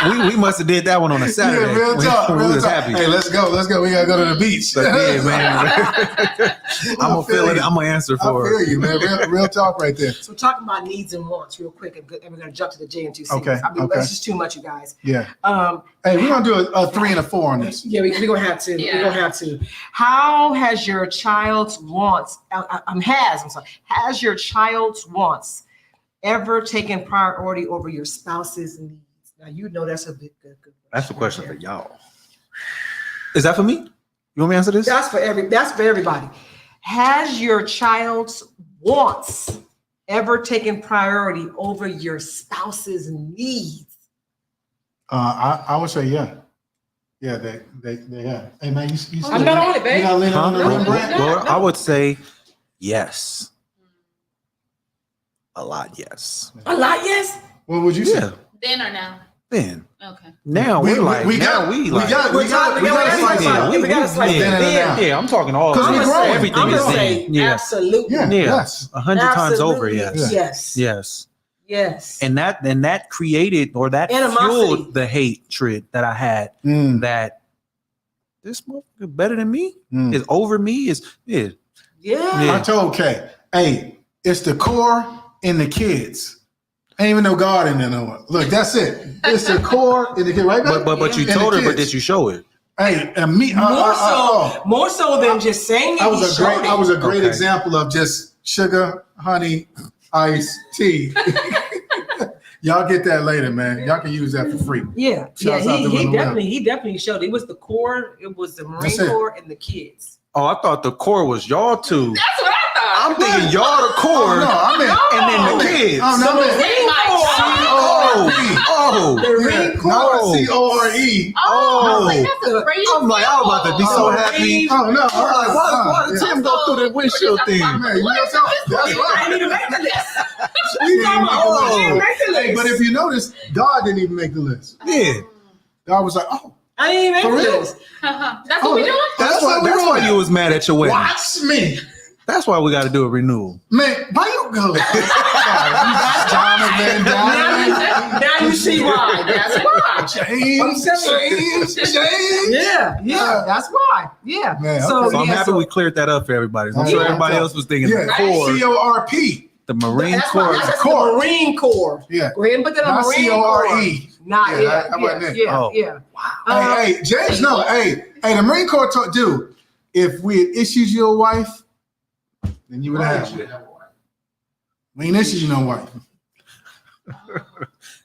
we must have did that one on a Saturday. Yeah, real talk. We was happy. Hey, let's go. We gotta go to the beach. Yeah, man. I'm gonna feel it. I'm gonna answer for it. I feel you, man. Real talk right there. So talking about needs and wants real quick, and we're gonna jump to the JM2 series. Okay. That's just too much, you guys. Yeah. Hey, we're gonna do a 3 and a 4 on this. Yeah, we're gonna have to. Yeah. We're gonna have to. How has your child's wants? Has your child's wants ever taken priority over your spouse's needs? Now you know that's a big good. That's a question for y'all. Is that for me? You want me to answer this? That's for everybody. Has your child's wants ever taken priority over your spouse's needs? I would say yeah. Yeah, they have. Hey man, you I'm not on it, babe. You not leaning on the rim, Brent? Well, I would say yes. A lot, yes. A lot, yes. What would you say? Yeah. Then or now? Then. Okay. Now We we're like, got a slice Yeah, we got a slice. Yeah, I'm talking all. Because we growing. Everything I'm is gonna then. say Yes. absolutely. Yeah. Yes. 100 times over. Yes. Yes. Yes. Yes. And that created or that Animosity. fueled the hatred that I had. That this motherfucker better than me is over me is Yeah. I told Kay, hey, it's the core and the kids. Ain't even no God in there no more. Look, that's it. It's the core and the kids, right? But you And told the her, but kids. did you show it? Hey, and me More so than just saying it. I was a great Okay. example of just sugar, honey, ice, tea. Y'all get that later, man. Y'all can use that for free. Yeah. Shouts out to He Little definitely showed it. It was the core, it was the Marine That's it. Corps and the kids. Oh, I thought the core was y'all two. That's what I thought. I'm thinking y'all the core, No, I meant and then the kids. Oh, no, The Marine Oh, The Marine Corps. Not C-O-R-E. oh. Like, that's a crazy I'm like, I'm about to be so happy. Oh, no. I'm like, why did Tim go through the windshield thing? Man, you know what I'm saying? That's I right. didn't even make the list. Oh. I didn't make the list. Hey, but if you notice, God didn't even make the list. Yeah, God was like, oh, I didn't even For make the real? list. That's what we doing? that's why you was mad at your wedding. watch me. That's why we got to do a renewal. Man, why you go? Jonathan, Now you see why. That's why. Change. Yeah, that's why. Yeah. Man, so, okay. So I'm yeah, happy so we cleared that up for everybody. I'm Yeah. sure everybody else was thinking Yeah, the core, C-O-R-P. the Marine that's why Corps. that's just Corps. the Marine Corps. Yeah. Go ahead and put that on Not Marine Corps. C-O-R-E. Not Yeah, yeah, how about that? yeah, Oh. yeah. Hey, James, no, hey, the Marine Corps told, dude, if we had issued you a wife, then you would have it. We ain't issued you no wife.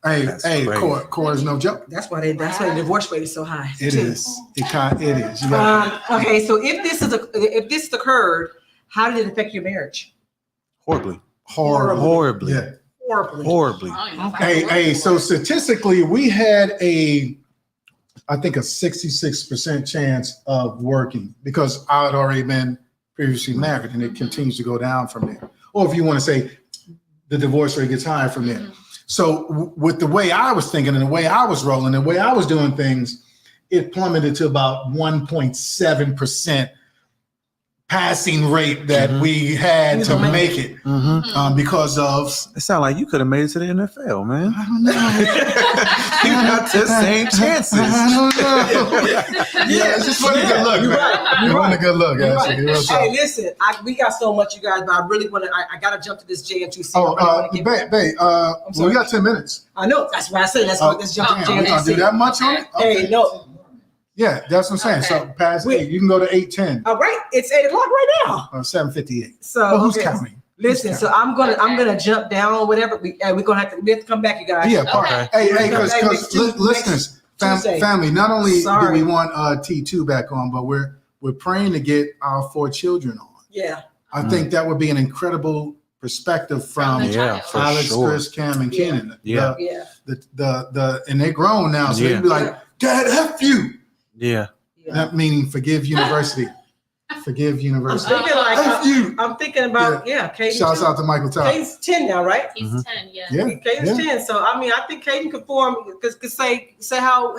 That's hey, crazy. Corps is no joke. That's why the divorce rate is so high. It too. is. It is. You know? Okay, so if this occurred, how did it affect your marriage? Horribly. Horribly. Yeah. Horribly. Hey, so statistically, we had I think a 66% chance of working because I had already been previously married, and it continues to go down from there. Or if you want to say the divorce rate gets higher from there. So with the way I was thinking and the way I was rolling, the way I was doing things, it plummeted to about 1.7% passing rate that we had to make it because of. It sounds like you could have made it to the NFL, man. I don't know. You got the same chances. I don't know. Yeah, it's just funny good look. You're Man. right. You want a good look, You're actually. right. Real talk. Hey, listen, we got so much, you guys, but I really want to. I got to jump to this JM2C. We got 10 minutes. I know. That's why I say let's jump to Damn, we gonna do JM2C. that much on it? Okay. Hey, no. Yeah, that's what I'm saying. So past 8, you can go to 8:10. All right, it's 8 o'clock right now. 7:58. So But who's okay. counting? Listen, so I'm gonna jump down whatever we're gonna have to come back, you guys. Yeah, Okay. hey, because Next listeners, Tuesday. family. Not only do Sorry. we want T2 back on, but we're praying to get our 4 children on. Yeah. I think that would be an incredible perspective from Yeah, for Alex, sure. Chris, Cam, and Yeah. Kenan. Yeah. Yeah. The and they're grown now, so Yeah. they'd be like, "Dad, F you." Yeah. That meaning forgive university. Forgive I'm university. thinking like F you. I'm thinking about Caden. Shouts out to Michael Tyler. Caden's 10 now, right? He's 10, yeah. Yeah. Caden's 10. So I mean, I think Caden could form could say how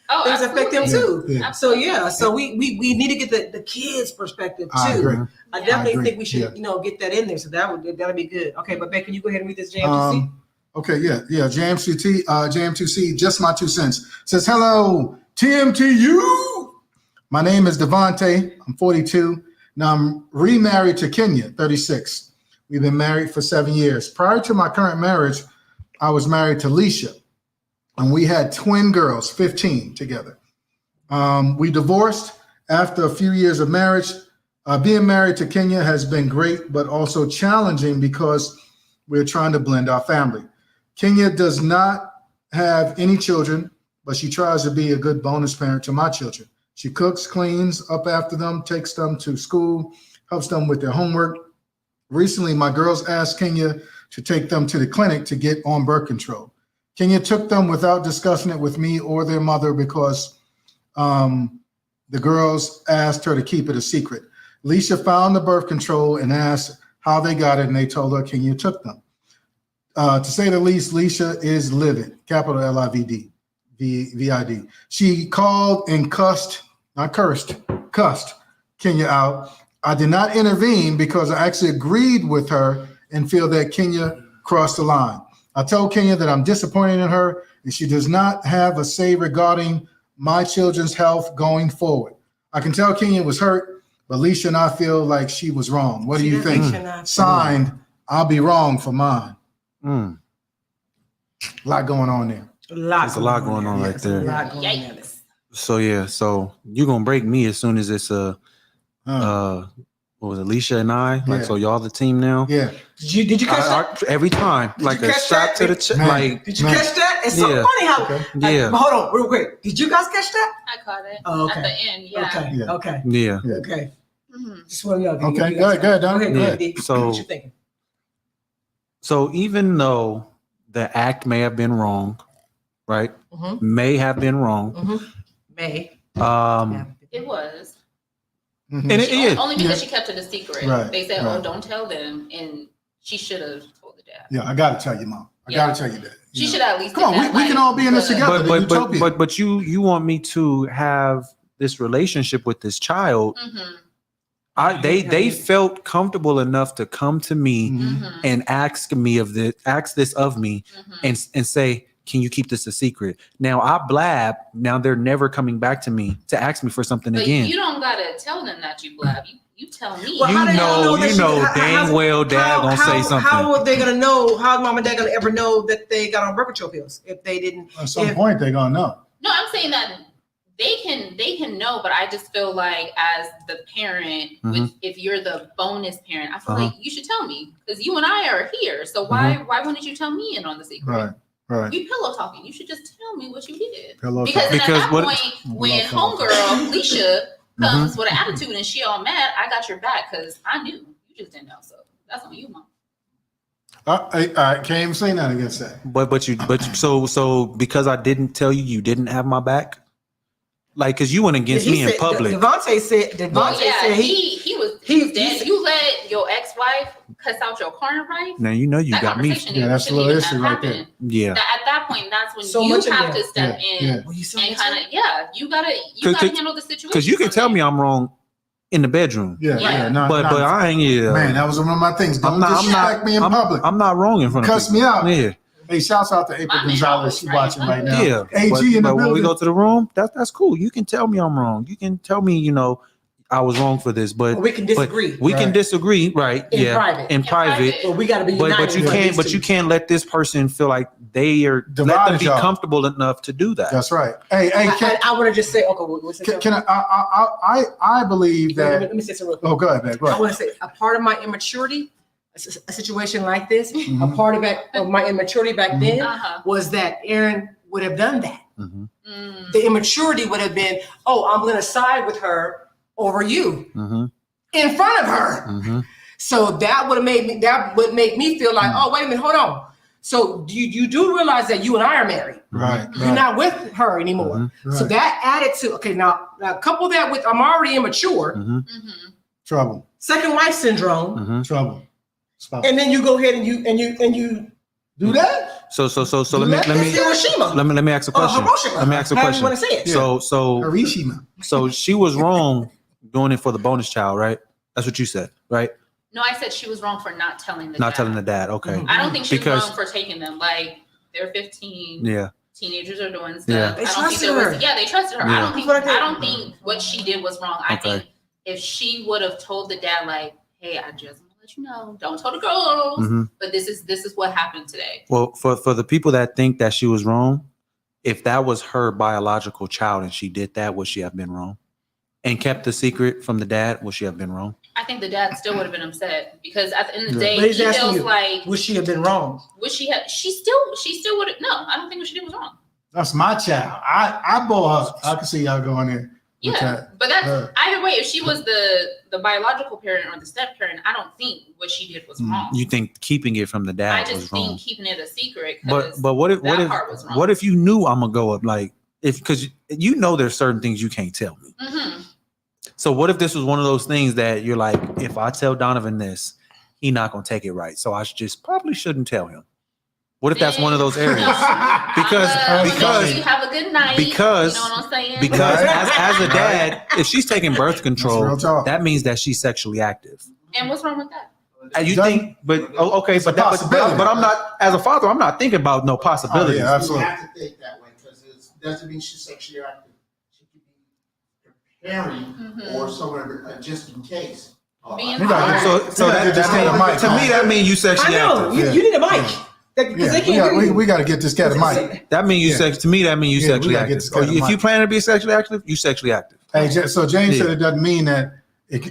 Oh, things affect him absolutely. too. Yeah. So yeah, so we need to get the kids' perspective too. I agree. I definitely agree. think we should get that in there. So that'll be good. Okay, but Beck, can you go ahead and read this JMTC? Okay, yeah. JM2C, just my 2 cents. Says, hello, TMTU. My name is Devontae. I'm 42. Now I'm remarried to Kenya, 36. We've been married for 7 years. Prior to my current marriage, I was married to Leisha, and we had twin girls, 15 together. We divorced after a few years of marriage. Being married to Kenya has been great, but also challenging because we're trying to blend our family. Kenya does not have any children, but she tries to be a good bonus parent to my children. She cooks, cleans up after them, takes them to school, helps them with their homework. Recently, my girls asked Kenya to take them to the clinic to get on birth control. Kenya took them without discussing it with me or their mother because the girls asked her to keep it a secret. Leisha found the birth control and asked how they got it, and they told her Kenya took them. To say the least, Leisha is livid, capital L-I-V-D, V-I-D. She called and cussed Kenya out. I did not intervene because I actually agreed with her and feel that Kenya crossed the line. I told Kenya that I'm disappointed in her and she does not have a say regarding my children's health going forward. I can tell Kenya was hurt, but Leisha and I feel like she was wrong. What do you think? Signed, I'll be wrong for mine. A lot going on there. There's a lot going on right there. Yikes. So yeah, so you're gonna break me as soon as it's what was it, Alicia and I? Like, Yeah. so y'all the team now? Yeah. Did you catch that? Every time, Did like you a catch shot that? to the chest. Man. Like, Did you catch that? It's so Yeah. funny how. Okay. Like, Yeah. hold on, real quick. Did you guys catch that? I caught it Oh, okay. at the end. Yeah. Okay. Yeah. Okay. yeah. Yeah. Okay. Mhm. Just want to know. Okay, You go guys- ahead, Don. Okay, Go go ahead. ahead. So- What you thinking? So even though the act may have been wrong, right? Mm-hmm. May have been wrong. Mm-hmm. May. It was. Mhm. And it is. Only because she kept it a secret. Right, They said, right. "Oh, don't tell them," and she should have told the dad. Yeah, I gotta tell you, Mom. I Yeah. gotta tell you that. She You should know. at least. Come on, did that, we can all be in this the- together. But you want me to have this relationship with this child. Mhm. They felt comfortable enough to come to me Mhm. Mhm. and ask this of me Mhm. and say, can you keep this a secret? Now I blab. Now they're never coming back to me to ask me for something But again. you don't gotta tell them that you blab. You tell me. Well, how do they know that you she- know how- dang how's- well dad gonna say something. How are they gonna know? How mom and dad gonna ever know that they got on birth control pills if they didn't? At some point, they're gonna know. No, I'm saying that they can know, but I just feel like as the parent, if you're the bonus parent, I feel like you should tell me because you and I are here. So why wouldn't you tell me in on the secret? Right. Right. We pillow talking. You should just tell me what you did. Pillow Because, talk. then at Because that what- point, when Pillow talk. homegirl Alicia comes with an attitude and she all mad, I got your back because I knew you just didn't know. So that's on you, mom. I can't even say nothing against that. So because I didn't tell you, you didn't have my back. Like, cause you went against me in said, public. Devontae said He was dead. You let your ex-wife cuss out your current wife. Now you know you That got me. conversation Yeah, that's a shouldn't little even issue have right there. happened. Yeah. At that point, that's when So you much in have there. to step in Yeah. Well, you saw and that kind too? of you gotta handle the situation. Because you can tell me I'm wrong in the bedroom. Yeah. Yeah. Yeah. Not, But I ain't. Yeah. man, that was one of my things. Don't disrespect me in public. I'm not wrong in front of Cuss people. me out. Yeah. Hey, shouts out to April My man Gonzalez. always She's right. watching right now. Yeah. AG but, in the but when we building. go to the room, that's cool. You can tell me I'm wrong. You can tell me, I was wrong for this. But we can disagree. we can Right. disagree, right? In yeah. private. In private. But we got to be united. But you with can't. these But two. you can't let this person feel like they are. Let them Divided be y'all. comfortable enough to do that. That's right. Hey, I want to just say, okay, what's can I believe that? Let me say something real quick. Oh, go ahead, man. Go I ahead. want to say a part of my immaturity, a situation like this, Mhm. a part of my immaturity back then Uh-huh. was that Aaron would have done that. Mhm. Mm. The immaturity would have been, oh, I'm going to side with her over you Mhm. in front of her. Mhm. So that would make me feel like, oh, wait a minute, hold on. So you do realize that you and I are married. Right. You're not with her anymore. Mhm. Right. So that added to, okay, now couple that with I'm already immature, Mhm. Mhm. Trouble. second wife syndrome, Mhm. Trouble. Spouse. and then you go ahead and you Do that? So Do let that? me Hiroshima. let me ask a question. Hiroshima. Let me ask a However you question. want to say it. So Harishima. so she was wrong doing it for the bonus child, right? That's what you said, right? No, I said she was wrong for not telling the Not dad. telling the dad. Okay. Mhm. I don't think she was Because- wrong for taking them. Like they're 15. Yeah. Teenagers are doing stuff. Yeah. They I don't think trusted there was. her. Yeah, they trusted her. Yeah. I don't think. That's what I I think. don't think what she did was wrong. I Okay. think if she would have told the dad, like, "Hey, I just want to let you know, don't tell the girls, Mhm. but this is what happened today." Well, for the people that think that she was wrong, if that was her biological child and she did that, would she have been wrong? And kept the secret from the dad, would she have been wrong? I think the dad still would have been upset because at the end of the Yeah. day, But he's he asking feels you. like Would she have been wrong? would she have? She still would have. No, I don't think what she did was wrong. That's my child. I bought her. I can see y'all going there. Yeah, but that's either way. If she was the biological parent or the step parent, I don't think what she did was wrong. You think keeping it from the dad was wrong? I just think keeping it a secret. But what if you knew I'm gonna go up because you know there's certain things you can't tell me. Mm-hmm. So what if this was one of those things that you're like, if I tell Donovan this, he's not gonna take it right. So I probably shouldn't tell him. What if that's one of those areas? Because you have a good night. Because you know what I'm saying? Because as a dad, if she's taking birth control, that means that she's sexually active. And what's wrong with that? And you think, but I'm not, as a father, I'm not thinking about no possibilities. Oh, yeah, absolutely. You have to think that way because it doesn't mean she's sexually active. She could be preparing or somewhere just in case. So that to me that means you sexually active. You need a mic. We got to get this cat a mic. That means you sex. To me, that means you sexually active. If you plan to be sexually active, you sexually active. Hey, so James said it doesn't mean that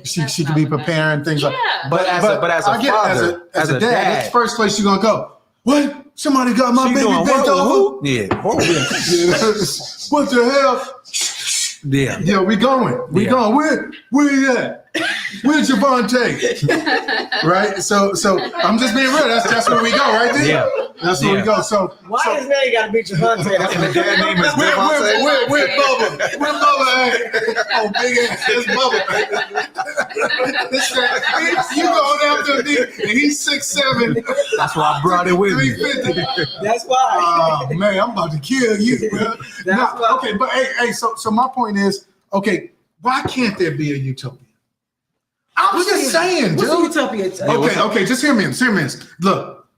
she could be preparing things like. But as a father, as a dad, that's the first place you're gonna go. What? Somebody got my baby bent over? Yeah. What the hell? Yeah. Yeah, we going. Where you at? Where's Javante? Right? So I'm just being real. That's where we go, right there. Yeah. That's where we go. So why does man gotta be Javante? The dad name is Javante. Where Bubba? Where Bubba at? Oh, big ass Bubba. You going after me and he's 6'7". That's why I brought it with me. 350. That's why. Oh man, I'm about to kill you, bro. Okay, but hey, so my point is, okay, why can't there be a utopia? I was just saying, dude. What's a utopia? Okay, just hear me. Look,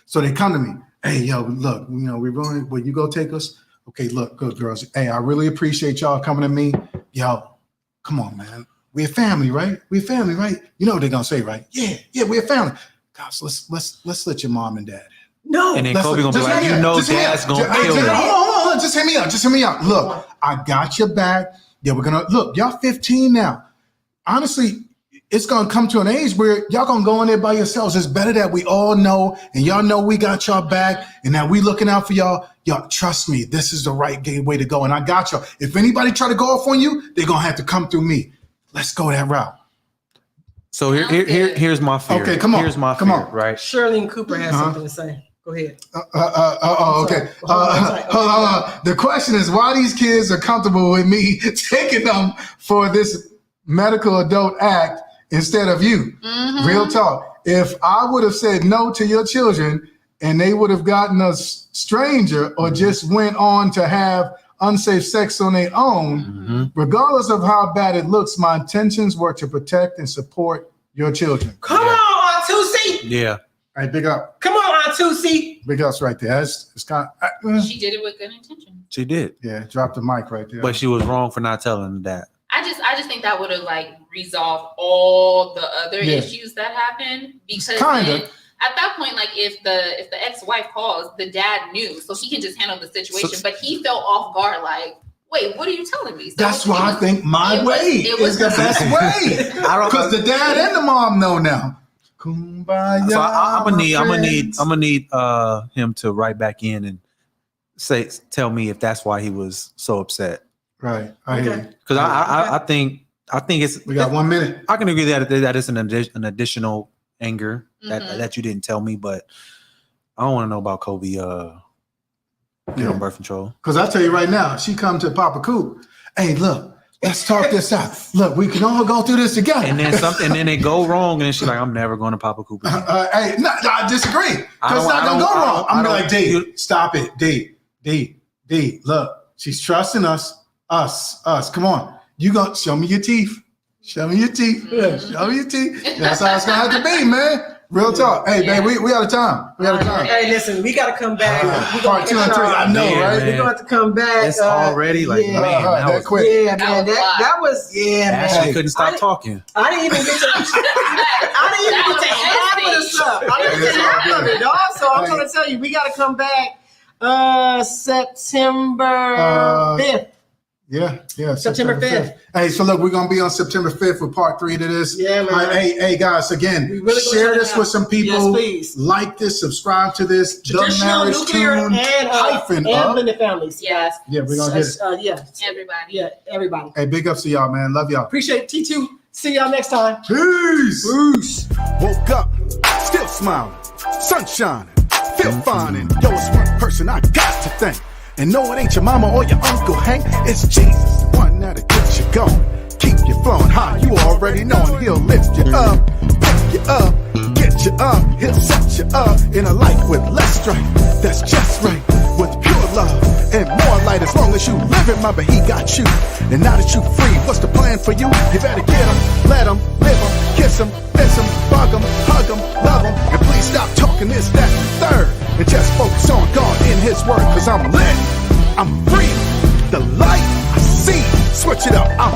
so they come to me. Hey, yo, look, we're going. Will you go take us? Okay, look, good girls. Hey, I really appreciate y'all coming to me. Yo, come on, man. We're a family, right? You know what they're gonna say, right? Yeah, we're a family. Gosh, let's let your mom and dad in. No. And then Kobe gonna be like, dad's gonna kill him. Hold on, just hear me out. Look, I got your back. Yeah, we're gonna look. Y'all 15 now. Honestly, it's gonna come to an age where y'all gonna go in there by yourselves. It's better that we all know and y'all know we got y'all back and that we looking out for y'all. Y'all trust me, this is the right way to go. And I got y'all. If anybody try to go off on you, they're gonna have to come through me. Let's go that route. So here's my fear. Okay, come on. Here's my fear, right? Shirley Cooper has something to say. Go ahead. Okay. Hold on. The question is why these kids are comfortable with me taking them for this medical adult act instead of you. Mm-hmm. Real talk. If I would have said no to your children and they would have gotten a stranger or just went on to have unsafe sex on their own, regardless of how bad it looks, my intentions were to protect and support your children. Come on, Aunt Tusi. Yeah. All right, big up. Come on, Aunt Tusi. Big ups right there. It's kind of, she did it with good intention. She did. Yeah, drop the mic right there. But she was wrong for not telling that. I just think that would have resolved all the other issues that happened because at that point, if the ex-wife calls, the dad knew, so he can just handle the situation. But he felt off guard, wait, what are you telling me? So that's why I think my way is the best way. Because the dad and the mom know now. Kumbaya. So I'm gonna need him to write back in and tell me if that's why he was so upset. Right. I hear you. Because I think it's. We got 1 minute. I can agree that it's an additional anger that you didn't tell me, but I don't want to know about Kobe on birth control. Because I tell you right now, she come to Papa Coop. Hey, look, let's talk this out. Look, we can all go through this together. And then they go wrong, and then she's like, "I'm never going to Papa Coop again." I disagree. Because it's not gonna go wrong. I'm gonna be like, D, stop it, D. Look, she's trusting us. Come on. You gonna show me your teeth. Show me your teeth. That's how it's gonna have to be, man. Real talk. Hey, babe, we out of time. Hey, listen, we gotta come back. Part 2 and 3. I know, right? We're going to come back. It's already that was quick. Yeah, man. That was man. Ashley couldn't stop talking. I didn't even get to half of the stuff. I didn't get to half of it, dog. So I'm gonna tell you, we gotta come back September 5th. Yeah. September 5th. Hey, so look, we're gonna be on September 5th for part 3 to this. Yeah, man. Hey, guys, again, Really share this with some people. Yes, please. Like this, subscribe to this. Traditional, The Marriage nuclear, Tune and blended families. Yes. Yeah, we're gonna get it. Everybody. Yeah, everybody. Hey, big ups to y'all, man. Love y'all. Appreciate T2. See y'all next time. Peace. Woke up, still smiling, sun shining, feel fine. And yo, it's one person I got to thank. And no, it ain't your mama or your Uncle Hank. It's Jesus, the one that'll get you going. Keep you flowing high, you already know. And he'll lift you up, pick you up, get you up. He'll set you up in a light with less strife. That's just right, with pure love and more light. As long as you live it, mother, he got you. And now that you free, what's the plan for you? You better get him, let him, live him, kiss him, miss him, bug him, hug him, love him. And please stop talking this, that, and the third. And just focus on God in his word. Cause I'm lit, I'm free, the light I see. Switch it up, I'm